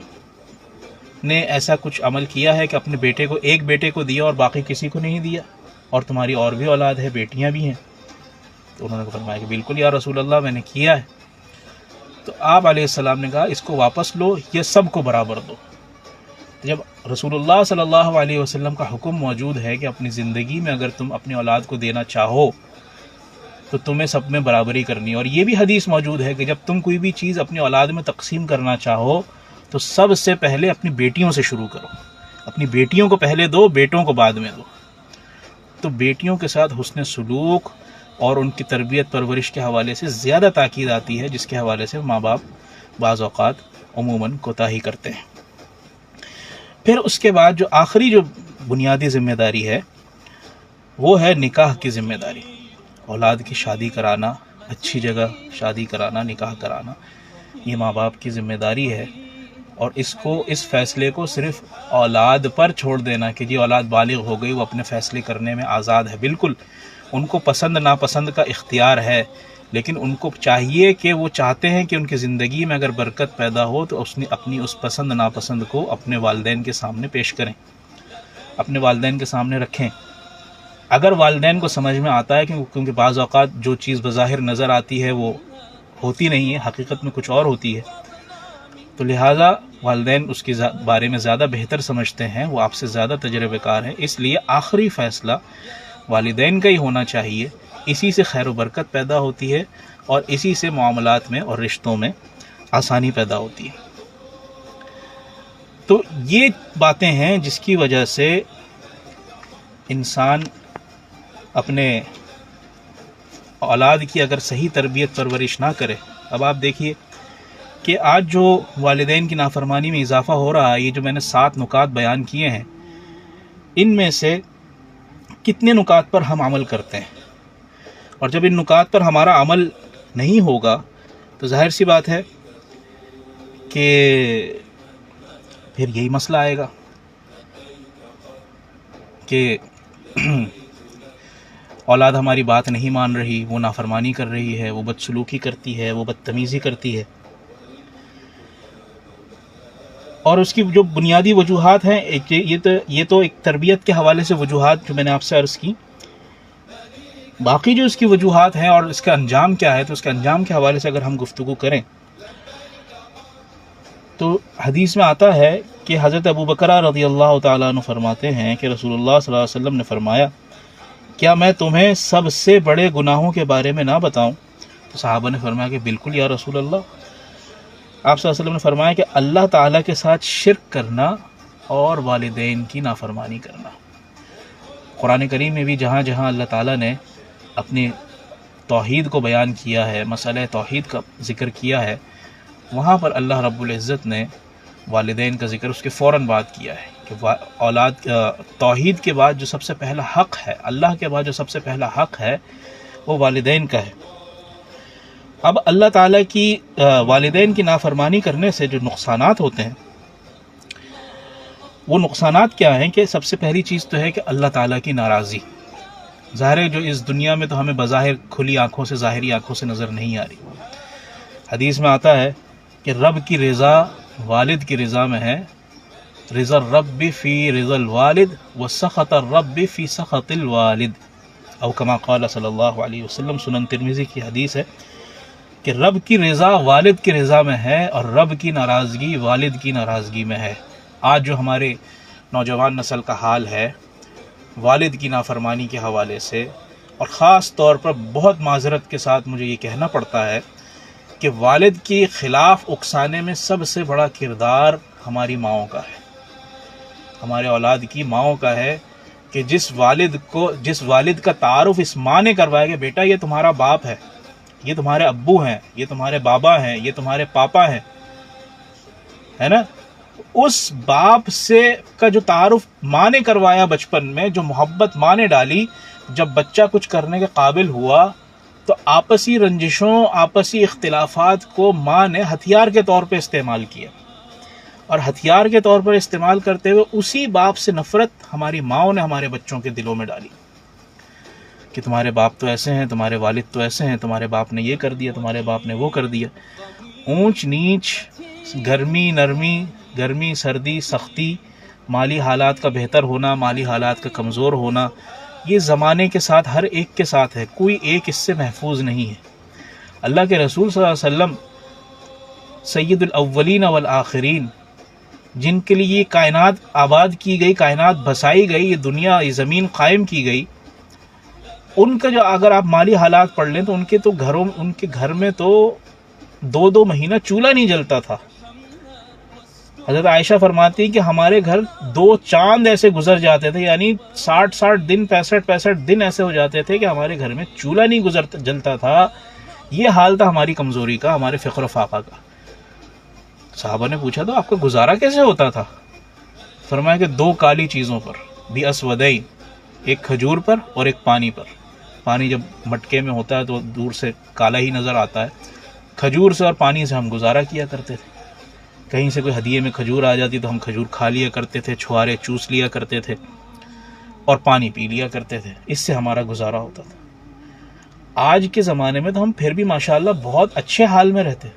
نے ایسا کچھ عمل کیا ہے کہ اپنے بیٹے کو، ایک بیٹے کو دیا اور باقی کسی کو نہیں دیا، اور تمہاری اور بھی اولاد ہے، بیٹیاں بھی ہیں؟ تو انہوں نے فرمایا کہ بالکل یا رسول اللہ میں نے کیا ہے۔ تو آپ علیہ السلام نے کہا اس کو واپس لو، یہ سب کو برابر دو۔ جب رسول اللہ صلی اللہ علیہ وسلم کا حکم موجود ہے کہ اپنی زندگی میں اگر تم اپنی اولاد کو دینا چاہو تو تمہیں سب میں برابری کرنی ہے، اور یہ بھی حدیث موجود ہے کہ جب تم کوئی بھی چیز اپنی اولاد میں تقسیم کرنا چاہو تو سب سے پہلے اپنی بیٹیوں سے شروع کرو، اپنی بیٹیوں کو پہلے دو، بیٹوں کو بعد میں دو۔ تو بیٹیوں کے ساتھ حسن سلوک اور ان کی تربیت پرورش کے حوالے سے زیادہ تاکید آتی ہے، جس کے حوالے سے ماں باپ بعض اوقات عموماً کوتاہی کرتے ہیں۔ پھر اس کے بعد جو آخری جو بنیادی ذمہ داری ہے وہ ہے نکاح کی ذمہ داری۔ اولاد کی شادی کرانا، اچھی جگہ شادی کرانا، نکاح کرانا، یہ ماں باپ کی ذمہ داری ہے، اور اس فیصلے کو صرف اولاد پر چھوڑ دینا کہ جی اولاد بالغ ہو گئی، وہ اپنے فیصلے کرنے میں آزاد ہے، بالکل ان کو پسند ناپسند کا اختیار ہے، لیکن ان کو چاہیے کہ وہ چاہتے ہیں کہ ان کی زندگی میں اگر برکت پیدا ہو تو اس نے اپنی اس پسند ناپسند کو اپنے والدین کے سامنے پیش کریں، اپنے والدین کے سامنے رکھیں۔ اگر والدین کو سمجھ میں آتا ہے کیونکہ بعض اوقات جو چیز بظاہر نظر آتی ہے وہ ہوتی نہیں ہے، حقیقت میں کچھ اور ہوتی ہے، تو لہٰذا والدین اس کے بارے میں زیادہ بہتر سمجھتے ہیں، وہ آپ سے زیادہ تجربہ کار ہیں، اس لیے آخری فیصلہ والدین کا ہی ہونا چاہیے۔ اسی سے خیر و برکت پیدا ہوتی ہے اور اسی سے معاملات میں اور رشتوں میں آسانی پیدا ہوتی ہے۔ تو یہ باتیں ہیں جس کی وجہ سے انسان اپنے اولاد کی اگر صحیح تربیت پرورش نہ کرے، اب آپ دیکھیے کہ آج جو والدین کی نافرمانی میں اضافہ ہو رہا ہے، یہ جو میں نے 7 نکات بیان کیے ہیں، ان میں سے کتنے نکات پر ہم عمل کرتے ہیں، اور جب ان نکات پر ہمارا عمل نہیں ہوگا تو ظاہر سی بات ہے کہ پھر یہی مسئلہ آئے گا کہ اولاد ہماری بات نہیں مان رہی، وہ نافرمانی کر رہی ہے، وہ بدسلوکی کرتی ہے، وہ بدتمیزی کرتی ہے، اور اس کی جو بنیادی وجوہات ہیں یہ تو ایک تربیت کے حوالے سے وجوہات جو میں نے آپ سے عرض کی، باقی جو اس کی وجوہات ہیں اور اس کا انجام کیا ہے، تو اس کے انجام کے حوالے سے اگر ہم گفتگو کریں تو حدیث میں آتا ہے کہ حضرت ابو بکر رضی اللہ تعالیٰ عنہ فرماتے ہیں کہ رسول اللہ صلی اللہ علیہ وسلم نے فرمایا کیا میں تمہیں سب سے بڑے گناہوں کے بارے میں نہ بتاؤں؟ تو صحابہ نے فرمایا کہ بالکل یا رسول اللہ۔ آپ صلی اللہ علیہ وسلم نے فرمایا کہ اللہ تعالیٰ کے ساتھ شرک کرنا اور والدین کی نافرمانی کرنا۔ قرآن کریم میں بھی جہاں جہاں اللہ تعالیٰ نے اپنی توحید کو بیان کیا ہے، مسئلہ توحید کا ذکر کیا ہے، وہاں پر اللہ رب العزت نے والدین کا ذکر اس کے فوراً بعد کیا ہے کہ اولاد توحید کے بعد جو سب سے پہلا حق ہے، اللہ کے بعد جو سب سے پہلا حق ہے وہ والدین کا ہے۔ اب اللہ تعالیٰ کی والدین کی نافرمانی کرنے سے جو نقصانات ہوتے ہیں، وہ نقصانات کیا ہیں کہ سب سے پہلی چیز تو ہے کہ اللہ تعالیٰ کی ناراضی۔ ظاہر ہے جو اس دنیا میں تو ہمیں بظاہر کھلی آنکھوں سے، ظاہری آنکھوں سے نظر نہیں آ رہی۔ حدیث میں آتا ہے کہ رب کی رضا والد کی رضا میں ہے، رضا الرب فی رضا الوالد وسخط الرب فی سخط الوالد، او کما قال صلی اللہ علیہ وسلم۔ سنن ترمذی کی حدیث ہے کہ رب کی رضا والد کی رضا میں ہے اور رب کی ناراضگی والد کی ناراضگی میں ہے۔ آج جو ہمارے نوجوان نسل کا حال ہے والد کی نافرمانی کے حوالے سے، اور خاص طور پر بہت معذرت کے ساتھ مجھے یہ کہنا پڑتا ہے کہ والد کے خلاف اکسانے میں سب سے بڑا کردار ہماری ماؤں کا ہے، ہمارے اولاد کی ماؤں کا ہے، کہ جس والد کا تعارف اس ماں نے کروایا کہ بیٹا یہ تمہارا باپ ہے، یہ تمہارے ابو ہیں، یہ تمہارے بابا ہیں، یہ تمہارے پاپا ہیں، ہے نا، اس باپ سے کا جو تعارف ماں نے کروایا بچپن میں، جو محبت ماں نے ڈالی، جب بچہ کچھ کرنے کے قابل ہوا تو آپسی رنجشوں، آپسی اختلافات کو ماں نے ہتھیار کے طور پہ استعمال کیا، اور ہتھیار کے طور پر استعمال کرتے ہوئے اسی باپ سے نفرت ہماری ماؤں نے ہمارے بچوں کے دلوں میں ڈالی کہ تمہارے باپ تو ایسے ہیں، تمہارے والد تو ایسے ہیں، تمہارے باپ نے یہ کر دیا، تمہارے باپ نے وہ کر دیا۔ اونچ نیچ، گرمی نرمی، گرمی سردی، سختی، مالی حالات کا بہتر ہونا، مالی حالات کا کمزور ہونا، یہ زمانے کے ساتھ ہر ایک کے ساتھ ہے، کوئی ایک اس سے محفوظ نہیں ہے۔ اللہ کے رسول صلی اللہ علیہ وسلم سید الاولین والآخرین، جن کے لیے یہ کائنات آباد کی گئی، کائنات بسائی گئی، یہ دنیا، یہ زمین قائم کی گئی، ان کا جو اگر آپ مالی حالات پڑھ لیں تو ان کے گھر میں تو 2 مہینہ چولہا نہیں جلتا تھا۔ حضرت عائشہ فرماتی کہ ہمارے گھر 2 چاند ایسے گزر جاتے تھے، یعنی 60 دن 65 دن ایسے ہو جاتے تھے کہ ہمارے گھر میں چولہا نہیں جلتا تھا۔ یہ حال تھا ہماری کمزوری کا، ہمارے فقر و فاقہ کا۔ صحابہ نے پوچھا تو آپ کا گزارا کیسے ہوتا تھا؟ فرمایا کہ 2 کالی چیزوں پر، بھی اسودین، ایک کھجور پر اور ایک پانی پر۔ پانی جب مٹکے میں ہوتا ہے تو دور سے کالا ہی نظر آتا ہے، کھجور سے اور پانی سے ہم گزارا کیا کرتے تھے۔ کہیں سے کوئی ہدیے میں کھجور آ جاتی تو ہم کھجور کھا لیا کرتے تھے، چھوارے چوس لیا کرتے تھے اور پانی پی لیا کرتے تھے، اس سے ہمارا گزارا ہوتا تھا۔ آج کے زمانے میں تو ہم پھر بھی ماشاءاللہ بہت اچھے حال میں رہتے۔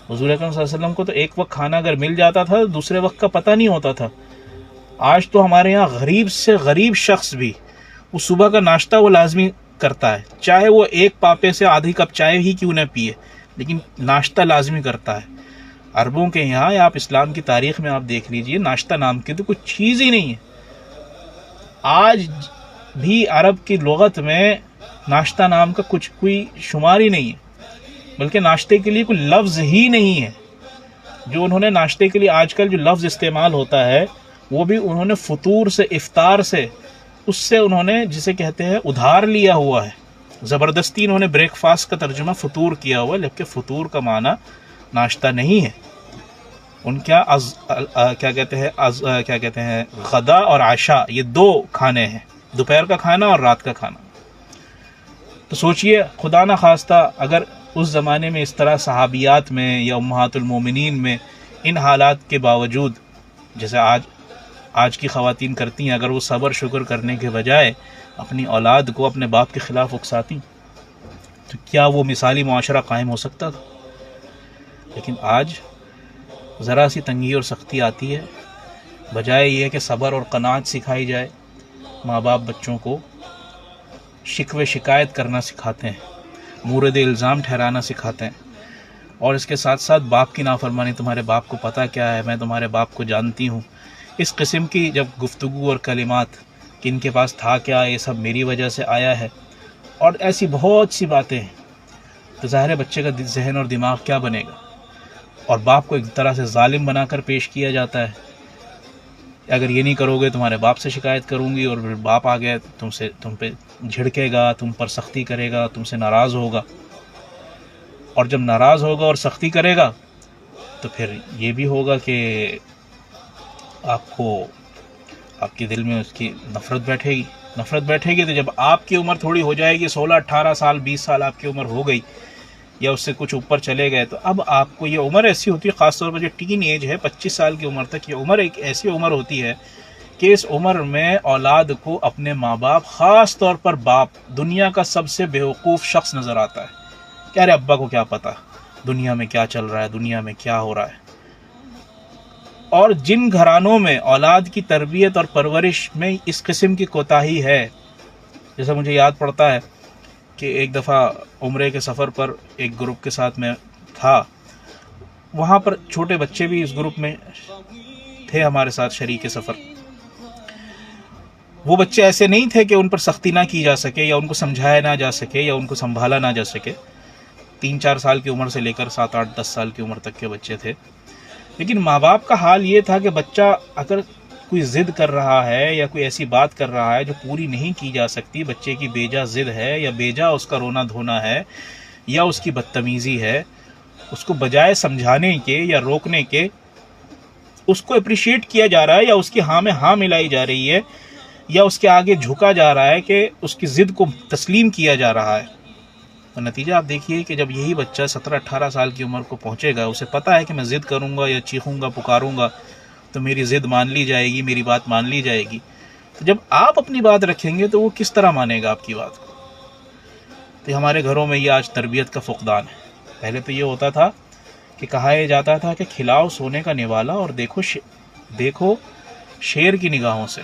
حضور اکرم صلی اللہ علیہ وسلم کو تو ایک وقت کھانا اگر مل جاتا تھا دوسرے وقت کا پتہ نہیں ہوتا تھا۔ آج تو ہمارے یہاں غریب سے غریب شخص بھی وہ صبح کا ناشتہ وہ لازمی کرتا ہے، چاہے وہ ایک پاپے سے آدھی کپ چائے ہی کیوں نہ پیے، لیکن ناشتہ لازمی کرتا ہے۔ عربوں کے یہاں، یا آپ اسلام کی تاریخ میں آپ دیکھ لیجئے، ناشتہ نام کی تو کوئی چیز ہی نہیں ہے۔ آج بھی عرب کی لغت میں ناشتہ نام کا کوئی شمار ہی نہیں ہے، بلکہ ناشتے کے لیے کوئی لفظ ہی نہیں ہے۔ جو انہوں نے ناشتے کے لیے آج کل جو لفظ استعمال ہوتا ہے وہ بھی انہوں نے فطور سے، افطار سے، اس سے انہوں نے جسے کہتے ہیں ادھار لیا ہوا ہے۔ زبردستی انہوں نے بریک فاسٹ کا ترجمہ فطور کیا ہوا ہے، جبکہ فطور کا معنی ناشتہ نہیں ہے۔ ان کیا کہتے ہیں غدا اور عشاء، یہ 2 کھانے ہیں، دوپہر کا کھانا اور رات کا کھانا۔ تو سوچئے خدا نہ خواستہ اگر اس زمانے میں اس طرح صحابیات میں یا امہات المومنین میں ان حالات کے باوجود، جیسے آج کی خواتین کرتی ہیں، اگر وہ صبر شکر کرنے کے بجائے اپنی اولاد کو اپنے باپ کے خلاف اکساتی تو کیا وہ مثالی معاشرہ قائم ہو سکتا تھا؟ لیکن آج ذرا سی تنگی اور سختی آتی ہے، بجائے یہ کہ صبر اور قناعت سکھائی جائے، ماں باپ بچوں کو شکوے شکایت کرنا سکھاتے ہیں، مورد الزام ٹھہرانا سکھاتے ہیں، اور اس کے ساتھ ساتھ باپ کی نافرمانی، تمہارے باپ کو پتہ کیا ہے، میں تمہارے باپ کو جانتی ہوں، اس قسم کی جب گفتگو اور کلمات کہ ان کے پاس تھا کیا، یہ سب میری وجہ سے آیا ہے، اور ایسی بہت سی باتیں ہیں، تو ظاہر ہے بچے کا ذہن اور دماغ کیا بنے گا؟ اور باپ کو ایک طرح سے ظالم بنا کر پیش کیا جاتا ہے، اگر یہ نہیں کرو گے تمہارے باپ سے شکایت کروں گی، اور پھر باپ آ گیا تم پہ جھڑکے گا، تم پر سختی کرے گا، تم سے ناراض ہوگا، اور جب ناراض ہوگا اور سختی کرے گا تو پھر یہ بھی ہوگا کہ آپ کے دل میں اس کی نفرت بیٹھے گی، نفرت بیٹھے گی تو جب آپ کی عمر تھوڑی ہو جائے گی، 16 18 سال 20 سال آپ کی عمر ہو گئی یا اس سے کچھ اوپر چلے گئے، تو اب آپ کو یہ عمر ایسی ہوتی ہے، خاص طور پر جو ٹین ایج ہے 25 سال کی عمر تک، یہ عمر ایک ایسی عمر ہوتی ہے کہ اس عمر میں اولاد کو اپنے ماں باپ، خاص طور پر باپ، دنیا کا سب سے بیوقوف شخص نظر آتا ہے کہ ارے ابا کو کیا پتا دنیا میں کیا چل رہا ہے، دنیا میں کیا ہو رہا ہے۔ اور جن گھرانوں میں اولاد کی تربیت اور پرورش میں اس قسم کی کوتاہی ہے، جیسا مجھے یاد پڑتا ہے کہ ایک دفعہ عمرے کے سفر پر ایک گروپ کے ساتھ میں تھا، وہاں پر چھوٹے بچے بھی اس گروپ میں تھے ہمارے ساتھ شریک سفر۔ وہ بچے ایسے نہیں تھے کہ ان پر سختی نہ کی جا سکے یا ان کو سمجھایا نہ جا سکے یا ان کو سنبھالا نہ جا سکے، 3 4 سال کی عمر سے لے کر 7 8 10 سال کی عمر تک کے بچے تھے۔ لیکن ماں باپ کا حال یہ تھا کہ بچہ اگر کوئی ضد کر رہا ہے یا کوئی ایسی بات کر رہا ہے جو پوری نہیں کی جا سکتی، بچے کی بیجا ضد ہے یا بیجا اس کا رونا دھونا ہے یا اس کی بدتمیزی ہے، اس کو بجائے سمجھانے کے یا روکنے کے اس کو اپریشیٹ کیا جا رہا ہے یا اس کی ہاں میں ہاں ملائی جا رہی ہے یا اس کے آگے جھکا جا رہا ہے کہ اس کی ضد کو تسلیم کیا جا رہا ہے۔ تو نتیجہ آپ دیکھیے کہ جب یہی بچہ 17 18 سال کی عمر کو پہنچے گا، اسے پتہ ہے کہ میں ضد کروں گا یا چیخوں گا پکاروں گا تو میری ضد مان لی جائے گی، میری بات مان لی جائے گی، تو جب آپ اپنی بات رکھیں گے تو وہ کس طرح مانے گا آپ کی بات کو؟ تو ہمارے گھروں میں یہ آج تربیت کا فقدان ہے۔ پہلے تو یہ ہوتا تھا کہ کہا یہ جاتا تھا کہ کھلاؤ سونے کا نوالا اور دیکھو شیر کی نگاہوں سے،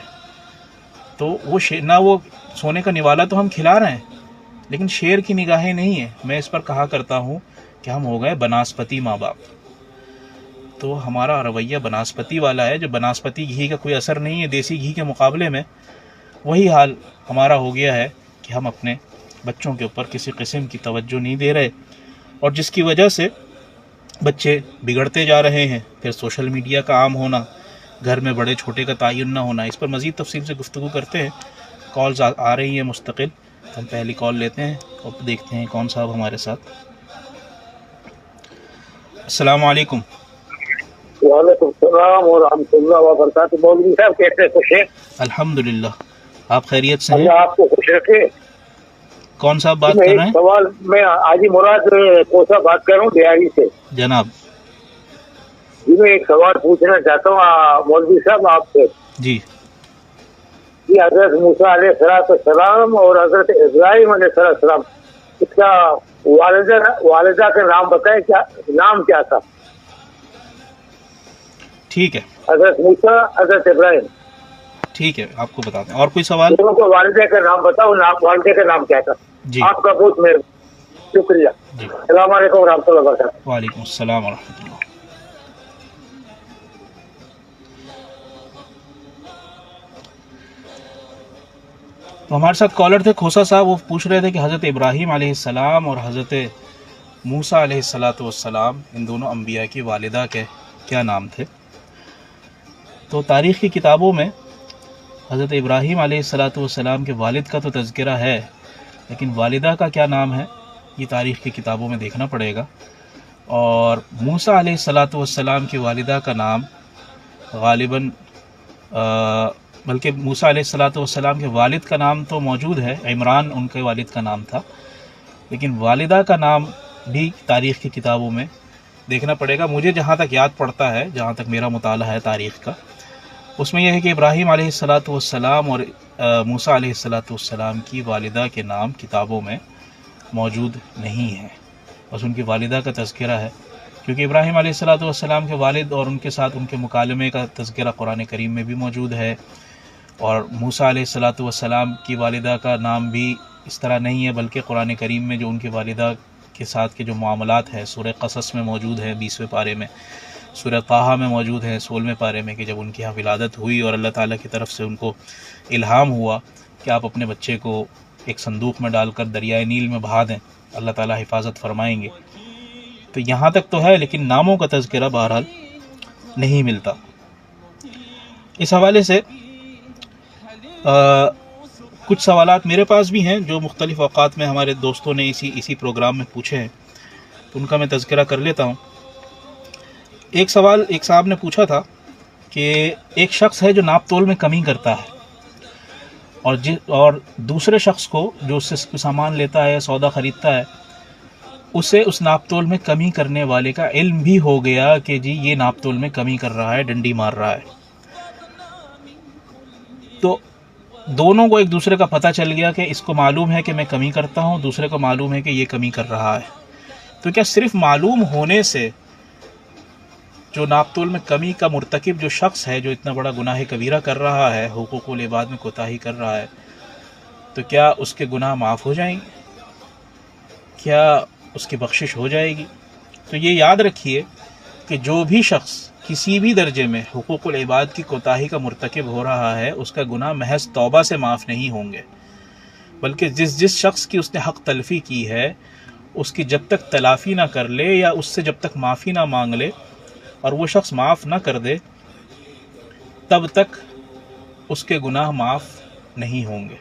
تو وہ نہ وہ سونے کا نوالا تو ہم کھلا رہے ہیں لیکن شیر کی نگاہیں نہیں ہیں۔ میں اس پر کہا کرتا ہوں کہ ہم ہو گئے بناسپتی ماں باپ، تو ہمارا رویہ بناسپتی والا ہے، جو بناسپتی گھی کا کوئی اثر نہیں ہے دیسی گھی کے مقابلے میں، وہی حال ہمارا ہو گیا ہے کہ ہم اپنے بچوں کے اوپر کسی قسم کی توجہ نہیں دے رہے، اور جس کی وجہ سے بچے بگڑتے جا رہے ہیں۔ پھر سوشل میڈیا کا عام ہونا، گھر میں بڑے چھوٹے کا تعین نہ ہونا، اس پر مزید تفصیل سے گفتگو کرتے ہیں۔ کالز آ رہی ہیں مستقل، ہم پہلی کال لیتے ہیں اور دیکھتے ہیں کون صاحب ہمارے ساتھ۔ السلام علیکم۔ وعلیکم السلام ورحمۃ اللہ وبرکاتہ۔ مولوی صاحب کیسے خوش ہیں؟ الحمدللہ، آپ خیریت سے ہیں؟ اللہ آپ کو خوش رکھے۔ کون صاحب بات میں کر رہے ایک ہیں؟ سوال، میں حاجی مراد کوسا بات کر رہا ہوں دیہاری سے۔ جناب جی میں ایک سوال پوچھنا چاہتا ہوں مولوی صاحب آپ سے۔ جی جی حضرت موسیٰ علیہ السلام اور حضرت ابراہیم علیہ السلام، اس کا والدہ کا نام بتائیں، کیا نام کیا تھا؟ ٹھیک ہے، حضرت موسیٰ، حضرت ابراہیم، ٹھیک ہے، آپ کو بتاتے ہیں۔ اور کوئی سوال؟ دونوں کو والدہ کا نام بتاؤ، والدہ کا نام کیا تھا؟ جی آپ کا بہت مہربانی، شکریہ۔ جی، السلام علیکم ورحمۃ اللہ وبرکاتہ۔ وعلیکم السلام ورحمۃ اللہ۔ تو ہمارے ساتھ کالر تھے کھوسا صاحب، وہ پوچھ رہے تھے کہ حضرت ابراہیم علیہ السلام اور حضرت موسیٰ علیہ السلام ان دونوں انبیاء کی والدہ کے کیا نام تھے۔ تو تاریخ کی کتابوں میں حضرت ابراہیم علیہ السلام کے والد کا تو تذکرہ ہے، لیکن والدہ کا کیا نام ہے یہ تاریخ کی کتابوں میں دیکھنا پڑے گا۔ اور موسیٰ علیہ السلام کی والدہ کا نام غالباً بلکہ موسیٰ علیہ السلام کے والد کا نام تو موجود ہے، عمران ان کے والد کا نام تھا، لیکن والدہ کا نام بھی تاریخ کی کتابوں میں دیکھنا پڑے گا۔ مجھے جہاں تک یاد پڑتا ہے، جہاں تک میرا مطالعہ ہے تاریخ کا، اس میں یہ ہے کہ ابراہیم علیہ السلام اور موسیٰ علیہ السلام کی والدہ کے نام کتابوں میں موجود نہیں ہیں، بس ان کی والدہ کا تذکرہ ہے، کیونکہ ابراہیم علیہ السلام کے والد اور ان کے ساتھ ان کے مکالمے کا تذکرہ قرآن کریم میں بھی موجود ہے، اور موسیٰ علیہ السلام کی والدہ کا نام بھی اس طرح نہیں ہے، بلکہ قرآن کریم میں جو ان کی والدہ کے ساتھ کے جو معاملات ہیں سورہ قصص میں موجود ہیں 20ویں پارے میں، سورہ طٰہٰ میں موجود ہیں 16ویں پارے میں، کہ جب ان کی یہاں ولادت ہوئی اور اللہ تعالیٰ کی طرف سے ان کو الہام ہوا کہ آپ اپنے بچے کو ایک صندوق میں ڈال کر دریائے نیل میں بہا دیں، اللہ تعالیٰ حفاظت فرمائیں گے۔ تو یہاں تک تو ہے، لیکن ناموں کا تذکرہ بہرحال نہیں ملتا۔ اس حوالے سے کچھ سوالات میرے پاس بھی ہیں جو مختلف اوقات میں ہمارے دوستوں نے اسی پروگرام میں پوچھے ہیں، تو ان کا میں تذکرہ کر لیتا ہوں۔ ایک سوال ایک صاحب نے پوچھا تھا کہ ایک شخص ہے جو ناپ تول میں کمی کرتا ہے، اور دوسرے شخص کو جو اس سے سامان لیتا ہے یا سودا خریدتا ہے اسے اس ناپ تول میں کمی کرنے والے کا علم بھی ہو گیا کہ جی یہ ناپ تول میں کمی کر رہا ہے، ڈنڈی مار رہا ہے، تو دونوں کو ایک دوسرے کا پتہ چل گیا کہ اس کو معلوم ہے کہ میں کمی کرتا ہوں، دوسرے کو معلوم ہے کہ یہ کمی کر رہا ہے. تو کیا صرف معلوم ہونے سے جو ناپ تول میں کمی کا مرتکب جو شخص ہے، جو اتنا بڑا گناہ کبیرہ کر رہا ہے، حقوق العباد میں کوتاہی کر رہا ہے، تو کیا اس کے گناہ معاف ہو جائیں گے؟ کیا اس کی بخشش ہو جائے گی؟ تو یہ یاد رکھیے کہ جو بھی شخص کسی بھی درجے میں حقوق العباد کی کوتاہی کا مرتکب ہو رہا ہے، اس کا گناہ محض توبہ سے معاف نہیں ہوں گے، بلکہ جس شخص کی اس نے حق تلفی کی ہے اس کی جب تک تلافی نہ کر لے یا اس سے جب تک معافی نہ مانگ لے اور وہ شخص معاف نہ کر دے تب تک اس کے گناہ معاف نہیں ہوں گے.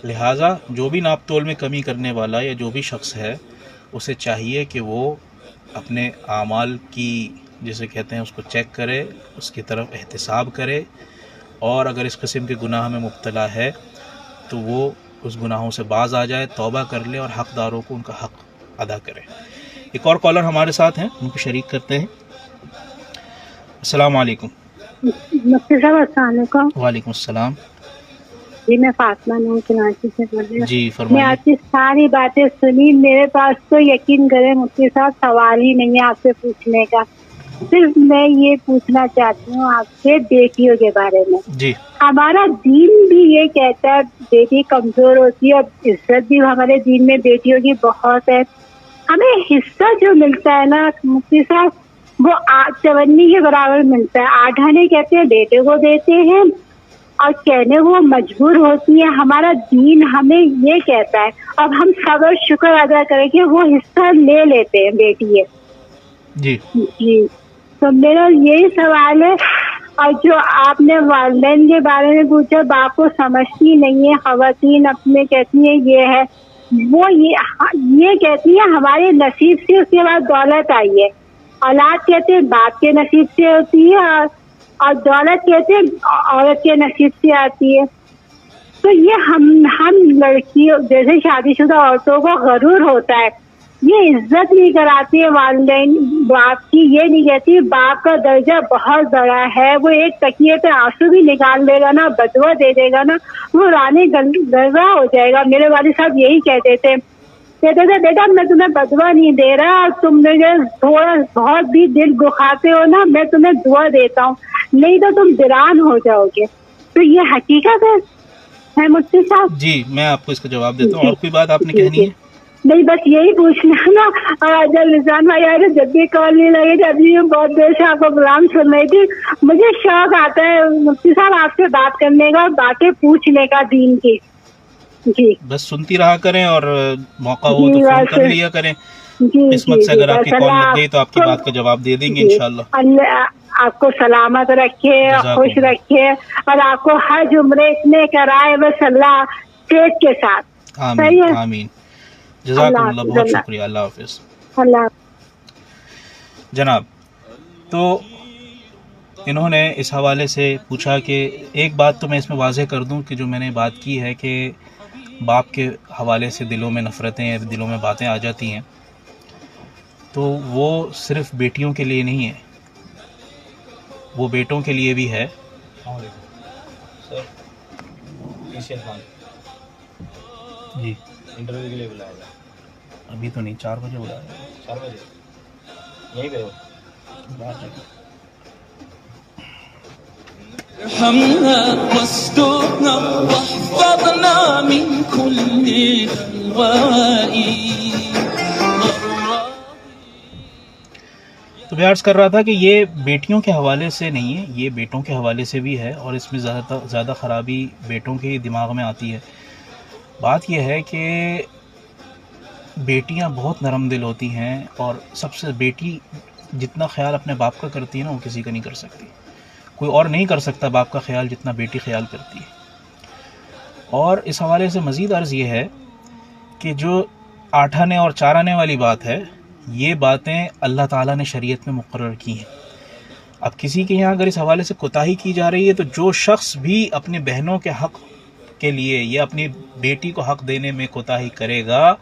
لہٰذا جو بھی ناپ تول میں کمی کرنے والا یا جو بھی شخص ہے اسے چاہیے کہ وہ اپنے اعمال کی جسے کہتے ہیں اس کو چیک کرے، اس کی طرف احتساب کرے، اور اگر اس قسم کے گناہ میں مبتلا ہے تو وہ اس گناہوں سے باز آ جائے، توبہ کر لے اور حقداروں کو ان کا حق ادا کرے. ایک اور کالر ہمارے ساتھ ہیں، ان کو شریک کرتے ہیں. السلام علیکم. مفتی صاحب السلام علیکم. وعلیکم السلام. جی میں فاطمہ نور کراچی سے بول رہی ہوں. جی میں فرمائیے. آپ کی ساری باتیں سنی، میرے پاس تو یقین کریں مفتی صاحب سوال ہی نہیں ہے آپ سے پوچھنے کا. صرف میں یہ پوچھنا چاہتی ہوں آپ سے بیٹیوں کے بارے میں. جی ہمارا دین بھی یہ کہتا ہے بیٹی کمزور ہوتی ہے، اور عزت بھی ہمارے دین میں بیٹیوں کی بہت ہے. ہمیں حصہ جو ملتا ہے نا مفتی صاحب وہ 54 کے برابر ملتا ہے. 8 آنے کہتے ہیں بیٹے کو دیتے ہیں اور کہنے وہ مجبور ہوتی ہے. ہمارا دین ہمیں یہ کہتا ہے، اب ہم صبر شکر ادا کریں کہ وہ حصہ لے لیتے ہیں بیٹی ہے. جی جی تو میرا یہی سوال ہے. اور جو آپ نے والدین کے بارے میں پوچھا، باپ کو سمجھتی نہیں ہے، خواتین اپنے کہتی ہیں یہ ہے، وہ یہ کہتی ہے ہمارے نصیب سے اس کے بعد دولت آئی ہے. اولاد کہتے ہیں باپ کے نصیب سے ہوتی ہے، اور دولت کہتے ہیں عورت کے نصیب سے آتی ہے. تو یہ ہم لڑکیوں جیسے شادی شدہ عورتوں کو غرور ہوتا ہے، یہ عزت نہیں کراتی ہے والدین باپ کی. یہ نہیں کہتی باپ کا درجہ بہت بڑا ہے، وہ ایک تکیے پہ آنسو بھی نکال دے گا نا، بدوا دے دے گا نا، وہ رانے گرگا ہو جائے گا. میرے والد صاحب یہی کہتے تھے بیٹا میں تمہیں بدوا نہیں دے رہا، تم مجھے تھوڑا بہت بھی دل دکھاتے ہو نا میں تمہیں دعا دیتا ہوں، نہیں تو تم ویران ہو جاؤ گے. تو یہ حقیقت ہے مفتی صاحب. جی میں آپ کو اس کا جواب دیتا ہوں. اور کوئی بات آپ نے کہنی ہے؟ نہیں بس یہی پوچھنا نا. جب نظام بھائی آئے جب بھی کال نہیں لگے تھے، ابھی بہت دیر سے آپ کا پروگرام سن رہی تھی، مجھے شوق آتا ہے مفتی صاحب آپ سے بات کرنے کا، باتیں پوچھنے کا دین کی. جی بس سنتی رہا کریں اور موقع ہو تو فون کر لیا کریں. جی قسمت سے اگر آپ کی کال لگ گئی تو آپ کی بات کا جواب دے دیں گے انشاءاللہ. اللہ آپ کو سلامت رکھے، خوش رکھے، اور آپ کو حج عمرے اتنے کرائے بس اللہ صحت کے ساتھ. آمین آمین. جزاکم اللہ، بہت شکریہ. اللہ حافظ. اللہ جناب، تو انہوں نے اس حوالے سے پوچھا کہ ایک بات تو میں اس میں واضح کر دوں کہ جو میں نے بات کی ہے کہ باپ کے حوالے سے دلوں میں نفرتیں، دلوں میں باتیں آ جاتی ہیں، تو وہ صرف بیٹیوں کے لیے نہیں ہے، وہ بیٹوں کے لیے بھی ہے. جی انٹرویو کے لیے بلایا تھا. ابھی تو نہیں، 4 بجے بلایا. 4 بجے یہیں پہ ہو. ارحمنا واسترنا واحفظنا من كل بلواء. تو میں عرض کر رہا تھا کہ یہ بیٹیوں کے حوالے سے نہیں ہے، یہ بیٹوں کے حوالے سے بھی ہے، اور اس میں زیادہ خرابی بیٹوں کے دماغ میں آتی ہے. بات یہ ہے کہ بیٹیاں بہت نرم دل ہوتی ہیں، اور سب سے بیٹی جتنا خیال اپنے باپ کا کرتی ہے نا وہ کسی کا نہیں کر سکتی. کوئی اور نہیں کر سکتا باپ کا خیال جتنا بیٹی خیال کرتی ہے. اور اس حوالے سے مزید عرض یہ ہے کہ جو 8 آنے اور 4 آنے والی بات ہے، یہ باتیں اللہ تعالیٰ نے شریعت میں مقرر کی ہیں. اب کسی کے یہاں اگر اس حوالے سے کوتاہی کی جا رہی ہے تو جو شخص بھی اپنے بہنوں کے حق کے لیے یہ اپنی بیٹی کو حق دینے میں کوتاہی کرے گا،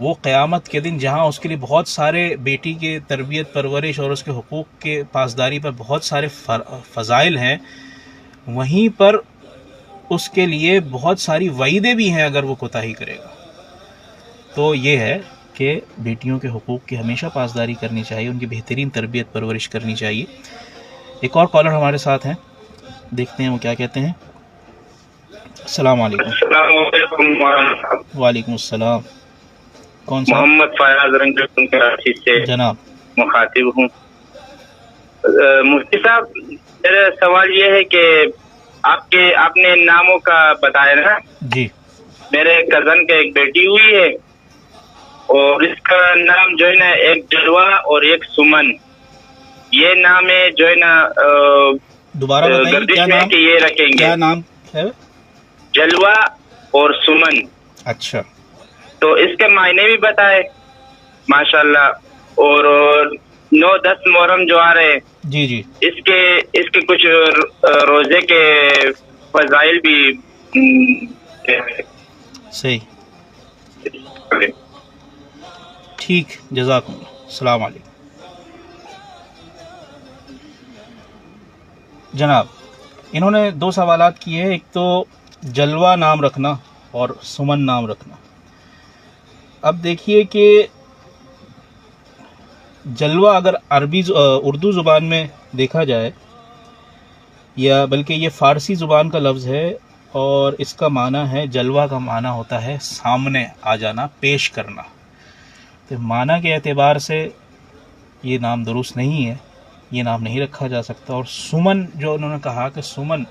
وہ قیامت کے دن جہاں اس کے لیے بہت سارے بیٹی کے تربیت پرورش اور اس کے حقوق کے پاسداری پر بہت سارے فضائل ہیں، وہیں پر اس کے لیے بہت ساری وعیدیں بھی ہیں اگر وہ کوتاہی کرے گا۔ تو یہ ہے کہ بیٹیوں کے حقوق کی ہمیشہ پاسداری کرنی چاہیے، ان کی بہترین تربیت پرورش کرنی چاہیے۔ ایک اور کالر ہمارے ساتھ ہیں، دیکھتے ہیں وہ کیا کہتے ہیں۔ السلام علیکم۔ السلام علیکم۔ وعلیکم السلام، کون سا؟ محمد فیاض رنگ کراچی سے جناب مخاطب ہوں۔ مفتی صاحب، میرا سوال یہ ہے کہ آپ نے ناموں کا بتایا نا، جی، میرے کزن کے ایک بیٹی ہوئی ہے اور اس کا نام جو ہے نا ایک جلوہ اور ایک سمن، یہ نام ہے جو ہے نا دوبارہ بتائیے گردش کیا میں نام، کہ یہ رکھیں گے کیا نام ہے؟ جلوہ اور سمن۔ اچھا، تو اس کے معنی بھی بتائے ماشاءاللہ، اور 9-10 محرم جو آ رہے ہیں جی جی، اس کے کچھ روزے کے فضائل بھی صحیح، ٹھیک، جزاکم اللہ، السلام علیکم۔ جناب انہوں نے 2 سوالات کیے، ایک تو جلوہ نام رکھنا اور سمن نام رکھنا۔ اب دیکھیے کہ جلوہ اگر اردو زبان میں دیکھا جائے، یا بلکہ یہ فارسی زبان کا لفظ ہے اور اس کا معنی ہے، جلوہ کا معنی ہوتا ہے سامنے آ جانا، پیش کرنا۔ تو معنی کے اعتبار سے یہ نام درست نہیں ہے، یہ نام نہیں رکھا جا سکتا۔ اور سمن جو انہوں نے کہا کہ سمن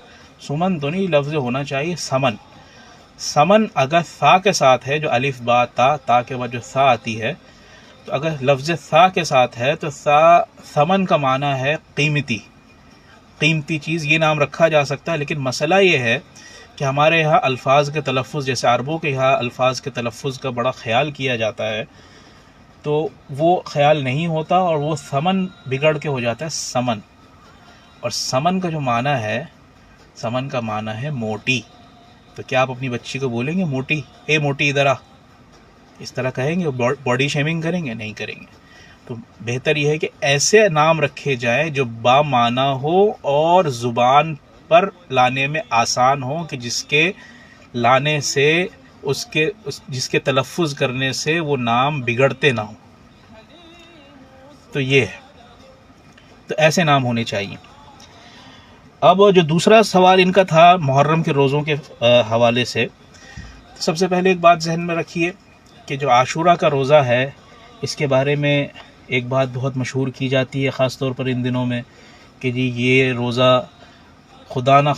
تو نہیں، لفظ ہونا چاہیے سمن۔ سمن اگر ثا کے ساتھ ہے، جو الف با تا کے بعد جو ثا آتی ہے، تو اگر لفظ ثا کے ساتھ ہے تو ثمن کا معنی ہے قیمتی چیز، یہ نام رکھا جا سکتا ہے۔ لیکن مسئلہ یہ ہے کہ ہمارے یہاں الفاظ کے تلفظ، جیسے عربوں کے یہاں الفاظ کے تلفظ کا بڑا خیال کیا جاتا ہے، تو وہ خیال نہیں ہوتا اور وہ ثمن بگڑ کے ہو جاتا ہے سمن۔ اور سمن کا جو معنی ہے، سمن کا معنی ہے موٹی۔ تو کیا آپ اپنی بچی کو بولیں گے موٹی، اے موٹی ادھر آ، اس طرح کہیں گے؟ باڈی شیمنگ کریں گے؟ نہیں کریں گے۔ تو بہتر یہ ہے کہ ایسے نام رکھے جائیں جو با معنی ہو اور زبان پر لانے میں آسان ہو، کہ جس کے لانے سے جس کے تلفظ کرنے سے وہ نام بگڑتے نہ ہوں۔ تو یہ ہے، تو ایسے نام ہونے چاہیے۔ اب جو دوسرا سوال ان کا تھا محرم کے روزوں کے حوالے سے، سب سے پہلے ایک بات ذہن میں رکھیے کہ جو عاشورہ کا روزہ ہے، اس کے بارے میں ایک بات بہت مشہور کی جاتی ہے، خاص طور پر ان دنوں میں، کہ جی یہ روزہ خدا نہ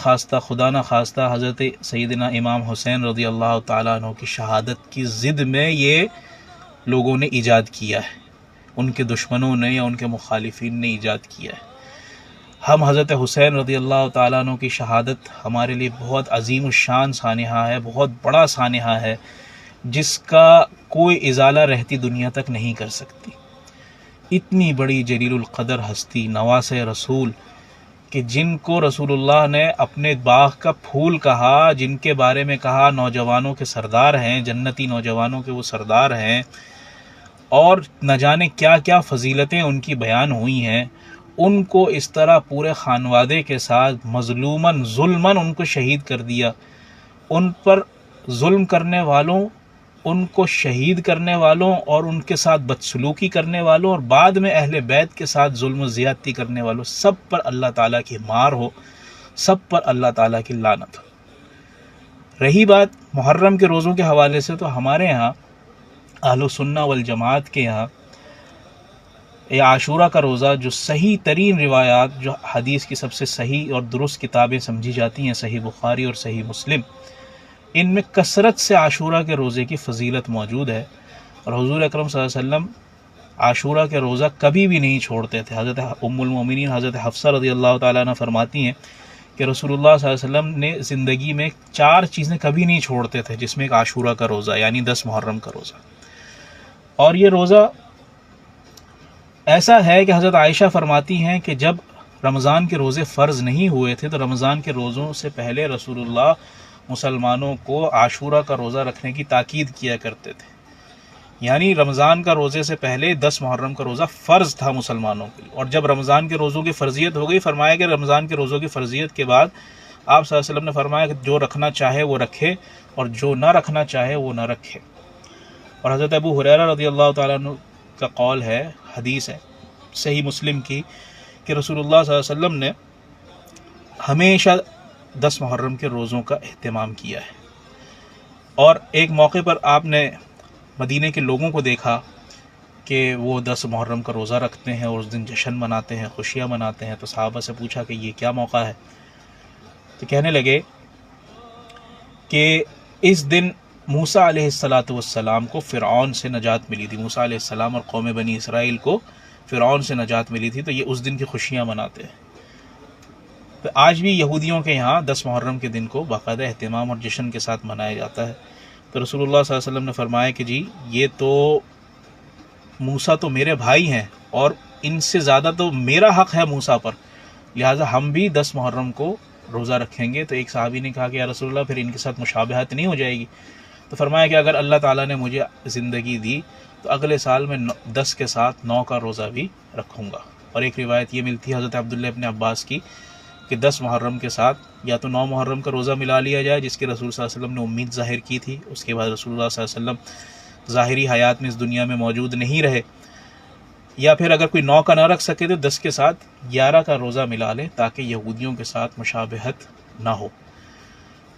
خواستہ حضرت سیدنا امام حسین رضی اللہ تعالیٰ عنہ کی شہادت کی ضد میں یہ لوگوں نے ایجاد کیا ہے، ان کے دشمنوں نے یا ان کے مخالفین نے ایجاد کیا ہے۔ ہم حضرت حسین رضی اللہ تعالیٰ عنہ کی شہادت ہمارے لیے بہت عظیم الشان سانحہ ہے، بہت بڑا سانحہ ہے، جس کا کوئی ازالہ رہتی دنیا تک نہیں کر سکتی۔ اتنی بڑی جلیل القدر ہستی، نواسۂ رسول، کہ جن کو رسول اللہ نے اپنے باغ کا پھول کہا، جن کے بارے میں کہا نوجوانوں کے سردار ہیں، جنتی نوجوانوں کے وہ سردار ہیں، اور نہ جانے کیا کیا فضیلتیں ان کی بیان ہوئی ہیں، ان کو اس طرح پورے خانوادے کے ساتھ مظلوماً ظلماً ان کو شہید کر دیا۔ ان پر ظلم کرنے والوں، ان کو شہید کرنے والوں اور ان کے ساتھ بدسلوکی کرنے والوں، اور بعد میں اہل بیت کے ساتھ ظلم و زیادتی کرنے والوں، سب پر اللہ تعالیٰ کی مار ہو، سب پر اللہ تعالیٰ کی لعنت ہو۔ رہی بات محرم کے روزوں کے حوالے سے، تو ہمارے ہاں اہل سنہ والجماعت کے یہاں یہ عاشورہ کا روزہ، جو صحیح ترین روایات، جو حدیث کی سب سے صحیح اور درست کتابیں سمجھی جاتی ہیں، صحیح بخاری اور صحیح مسلم، ان میں کثرت سے عاشورہ کے روزے کی فضیلت موجود ہے۔ اور حضور اکرم صلی اللہ علیہ وسلم عاشورہ کے روزہ کبھی بھی نہیں چھوڑتے تھے۔ حضرت ام المومنین حضرت حفصہ رضی اللہ تعالیٰ عنہ فرماتی ہیں کہ رسول اللہ صلی اللہ علیہ وسلم نے زندگی میں 4 چیزیں کبھی نہیں چھوڑتے تھے، جس میں ایک عاشورہ کا روزہ، یعنی 10 محرم کا روزہ۔ اور یہ روزہ ایسا ہے کہ حضرت عائشہ فرماتی ہیں کہ جب رمضان کے روزے فرض نہیں ہوئے تھے، تو رمضان کے روزوں سے پہلے رسول اللہ مسلمانوں کو عاشورہ کا روزہ رکھنے کی تاکید کیا کرتے تھے. یعنی رمضان کا روزے سے پہلے 10 محرم کا روزہ فرض تھا مسلمانوں کے لیے، اور جب رمضان کے روزوں کی فرضیت ہو گئی، فرمایا کہ رمضان کے روزوں کی فرضیت کے بعد آپ صلی اللہ علیہ وسلم نے فرمایا کہ جو رکھنا چاہے وہ رکھے اور جو نہ رکھنا چاہے وہ نہ رکھے. اور حضرت ابو ہریرہ رضی اللہ تعالیٰ عنہ کا قول ہے، حدیث ہے صحیح مسلم کی، کہ رسول اللہ صلی اللہ علیہ وسلم نے ہمیشہ 10 محرم کے روزوں کا اہتمام کیا ہے. اور ایک موقع پر آپ نے مدینہ کے لوگوں کو دیکھا کہ وہ 10 محرم کا روزہ رکھتے ہیں اور اس دن جشن مناتے ہیں، خوشیاں مناتے ہیں. تو صحابہ سے پوچھا کہ یہ کیا موقع ہے؟ تو کہنے لگے کہ اس دن موسیٰ علیہ السلام کو فرعون سے نجات ملی تھی. موسیٰ علیہ السلام اور قوم بنی اسرائیل کو فرعون سے نجات ملی تھی، تو یہ اس دن کی خوشیاں مناتے ہیں. تو آج بھی یہودیوں کے یہاں 10 محرم کے دن کو باقاعدہ اہتمام اور جشن کے ساتھ منایا جاتا ہے. تو رسول اللہ صلی اللہ علیہ وسلم نے فرمایا کہ جی یہ تو موسیٰ تو میرے بھائی ہیں اور ان سے زیادہ تو میرا حق ہے موسیٰ پر، لہٰذا ہم بھی 10 محرم کو روزہ رکھیں گے. تو ایک صحابی نے کہا کہ یا رسول اللہ پھر ان کے ساتھ مشابہت نہیں ہو جائے گی؟ تو فرمایا کہ اگر اللہ تعالیٰ نے مجھے زندگی دی تو اگلے سال میں 10 کے ساتھ 9 کا روزہ بھی رکھوں گا. اور ایک روایت یہ ملتی ہے حضرت عبداللہ ابن عباس کی کہ 10 محرم کے ساتھ یا تو 9 محرم کا روزہ ملا لیا جائے، جس کے رسول صلی اللہ علیہ وسلم نے امید ظاہر کی تھی. اس کے بعد رسول اللہ صلی اللہ علیہ وسلم ظاہری حیات میں اس دنیا میں موجود نہیں رہے، یا پھر اگر کوئی 9 کا نہ رکھ سکے تو 10 کے ساتھ 11 کا روزہ ملا لے تاکہ یہودیوں کے ساتھ مشابہت نہ ہو.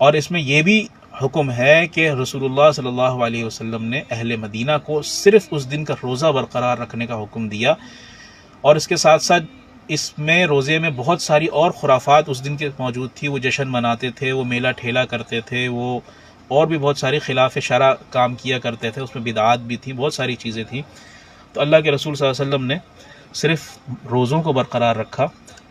اور اس میں یہ بھی حکم ہے کہ رسول اللہ صلی اللہ علیہ وسلم نے اہل مدینہ کو صرف اس دن کا روزہ برقرار رکھنے کا حکم دیا، اور اس کے ساتھ ساتھ اس میں روزے میں بہت ساری اور خرافات اس دن کے موجود تھی. وہ جشن مناتے تھے، وہ میلہ ٹھیلا کرتے تھے، وہ اور بھی بہت ساری خلاف شرع کام کیا کرتے تھے، اس میں بدعات بھی تھیں، بہت ساری چیزیں تھیں. تو اللہ کے رسول صلی اللہ علیہ وسلم نے صرف روزوں کو برقرار رکھا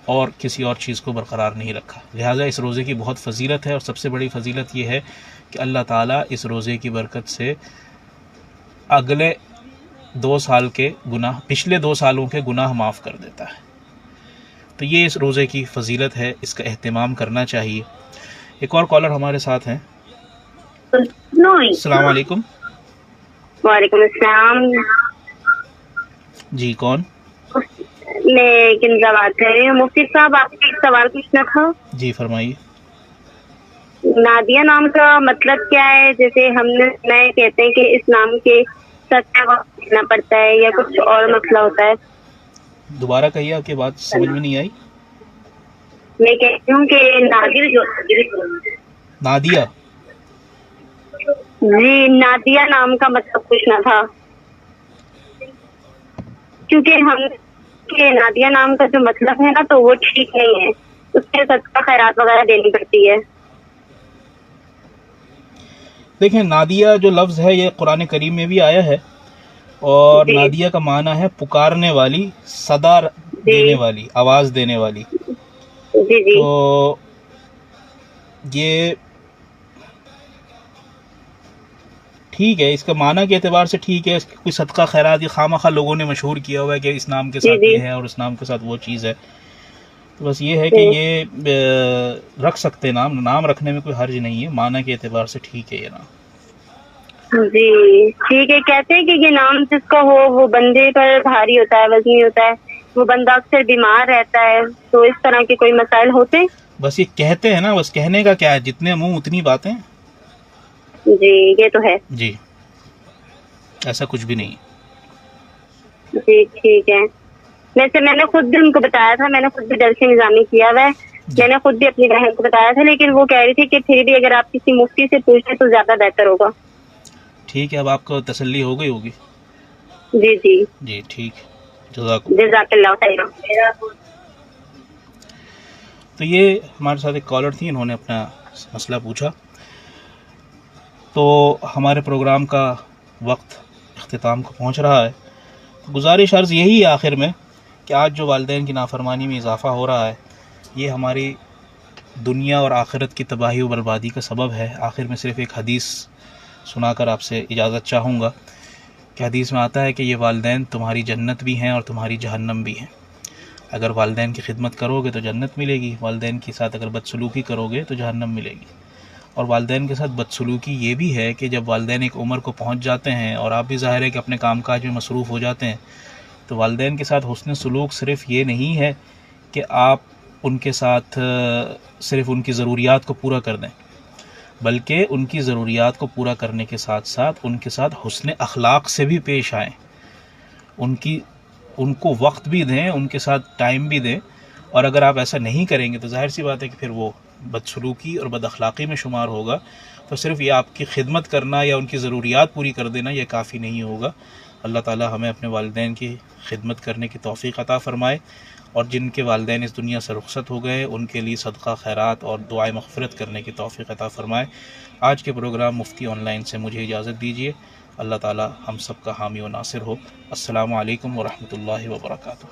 اور کسی اور چیز کو برقرار نہیں رکھا. لہٰذا اس روزے کی بہت فضیلت ہے، اور سب سے بڑی فضیلت یہ ہے کہ اللہ تعالیٰ اس روزے کی برکت سے اگلے 2 سال کے گناہ، پچھلے 2 سالوں کے گناہ معاف کر دیتا ہے. تو یہ اس روزے کی فضیلت ہے، اس کا اہتمام کرنا چاہیے. ایک اور کالر ہمارے ساتھ ہیں. السلام علیکم. وعلیکم السلام. جی کون؟ میں کنزا بات کر رہی ہوں. مفتی صاحب آپ سے ایک سوال پوچھنا تھا. جی فرمائیے. نادیہ نام کا مطلب کیا ہے؟ جیسے ہم نے سنا ہے کہتے ہیں کہ اس نام کے سچا وقت دینا پڑتا ہے یا کچھ اور مسئلہ ہوتا ہے. دوبارہ کہیے، آپ کی بات سمجھ میں نہیں آئی. میں کہتی ہوں کہ نادیہ جو نادیہ، جی نادیہ نام کا مطلب پوچھنا تھا، کیونکہ ہم کے نادیہ نام کا جو مطلب ہے نا تو وہ ٹھیک نہیں ہے، اس کے صدقہ خیرات وغیرہ دینی پڑتی ہے. دیکھیں نادیہ جو لفظ ہے یہ قرآن کریم میں بھی آیا ہے، اور نادیہ کا معنی ہے پکارنے والی، صدا دینے والی، آواز دینے والی. جی جی. تو یہ ٹھیک ہے، اس کا معنی کے اعتبار سے ٹھیک ہے. کوئی صدقہ خیرات یہ خواہ مخواہ لوگوں نے مشہور کیا ہوا ہے کہ اس نام کے ساتھ یہ ہے اور اس نام کے ساتھ وہ چیز ہے. تو بس یہ ہے کہ یہ رکھ سکتے نام رکھنے میں کوئی حرج نہیں ہے، معنی کے اعتبار سے ٹھیک ہے یہ نام. جی ٹھیک ہے. کہتے ہیں کہ یہ نام جس کا ہو وہ بندے پر بھاری ہوتا ہے، وزنی ہوتا ہے، وہ بندہ اکثر بیمار رہتا ہے. تو اس طرح کے کوئی مسائل ہوتے ہیں؟ بس یہ کہتے ہیں نا، بس کہنے کا کیا ہے، جتنے منہ اتنی باتیں. جی یہ تو ہے. جی ایسا کچھ بھی نہیں. جی ٹھیک ہے. ویسے میں نے خود بھی ان کو بتایا تھا، میں نے خود بھی درس نظامی کیا ہوا ہے، میں نے خود بھی اپنی بہن کو بتایا تھا، لیکن وہ کہہ رہی تھی کہ پھر بھی اگر آپ کسی مفتی سے پوچھیں تو زیادہ بہتر ہوگا. ٹھیک ہے، اب آپ کو تسلی ہو گئی ہوگی. جی جی جی ٹھیک ہے، جزاک اللہ خیر. تو یہ ہمارے ساتھ ایک کالر تھی، انہوں نے اپنا مسئلہ پوچھا. تو ہمارے پروگرام کا وقت اختتام کو پہنچ رہا ہے. گزارش عرض یہی ہے آخر میں کہ آج جو والدین کی نافرمانی میں اضافہ ہو رہا ہے یہ ہماری دنیا اور آخرت کی تباہی و بربادی کا سبب ہے. آخر میں صرف ایک حدیث سنا کر آپ سے اجازت چاہوں گا کہ حدیث میں آتا ہے کہ یہ والدین تمہاری جنت بھی ہیں اور تمہاری جہنم بھی ہیں. اگر والدین کی خدمت کرو گے تو جنت ملے گی، والدین کے ساتھ اگر بدسلوکی کرو گے تو جہنم ملے گی. اور والدین کے ساتھ بدسلوکی یہ بھی ہے کہ جب والدین ایک عمر کو پہنچ جاتے ہیں اور آپ بھی ظاہر ہے کہ اپنے کام کاج میں مصروف ہو جاتے ہیں، تو والدین کے ساتھ حسن سلوک صرف یہ نہیں ہے کہ آپ ان کے ساتھ صرف ان کی ضروریات کو پورا کر دیں، بلکہ ان کی ضروریات کو پورا کرنے کے ساتھ ساتھ ان کے ساتھ حسن اخلاق سے بھی پیش آئیں، ان کو وقت بھی دیں، ان کے ساتھ ٹائم بھی دیں. اور اگر آپ ایسا نہیں کریں گے تو ظاہر سی بات ہے کہ پھر وہ بدسلوکی اور بد اخلاقی میں شمار ہوگا. تو صرف یہ آپ کی خدمت کرنا یا ان کی ضروریات پوری کر دینا یہ کافی نہیں ہوگا. اللہ تعالی ہمیں اپنے والدین کی خدمت کرنے کی توفیق عطا فرمائے، اور جن کے والدین اس دنیا سے رخصت ہو گئے ان کے لیے صدقہ خیرات اور دعائے مغفرت کرنے کی توفیق عطا فرمائے. آج کے پروگرام مفتی آن لائن سے مجھے اجازت دیجیے. اللہ تعالی ہم سب کا حامی و ناصر ہو. السلام علیکم ورحمۃ اللہ وبرکاتہ.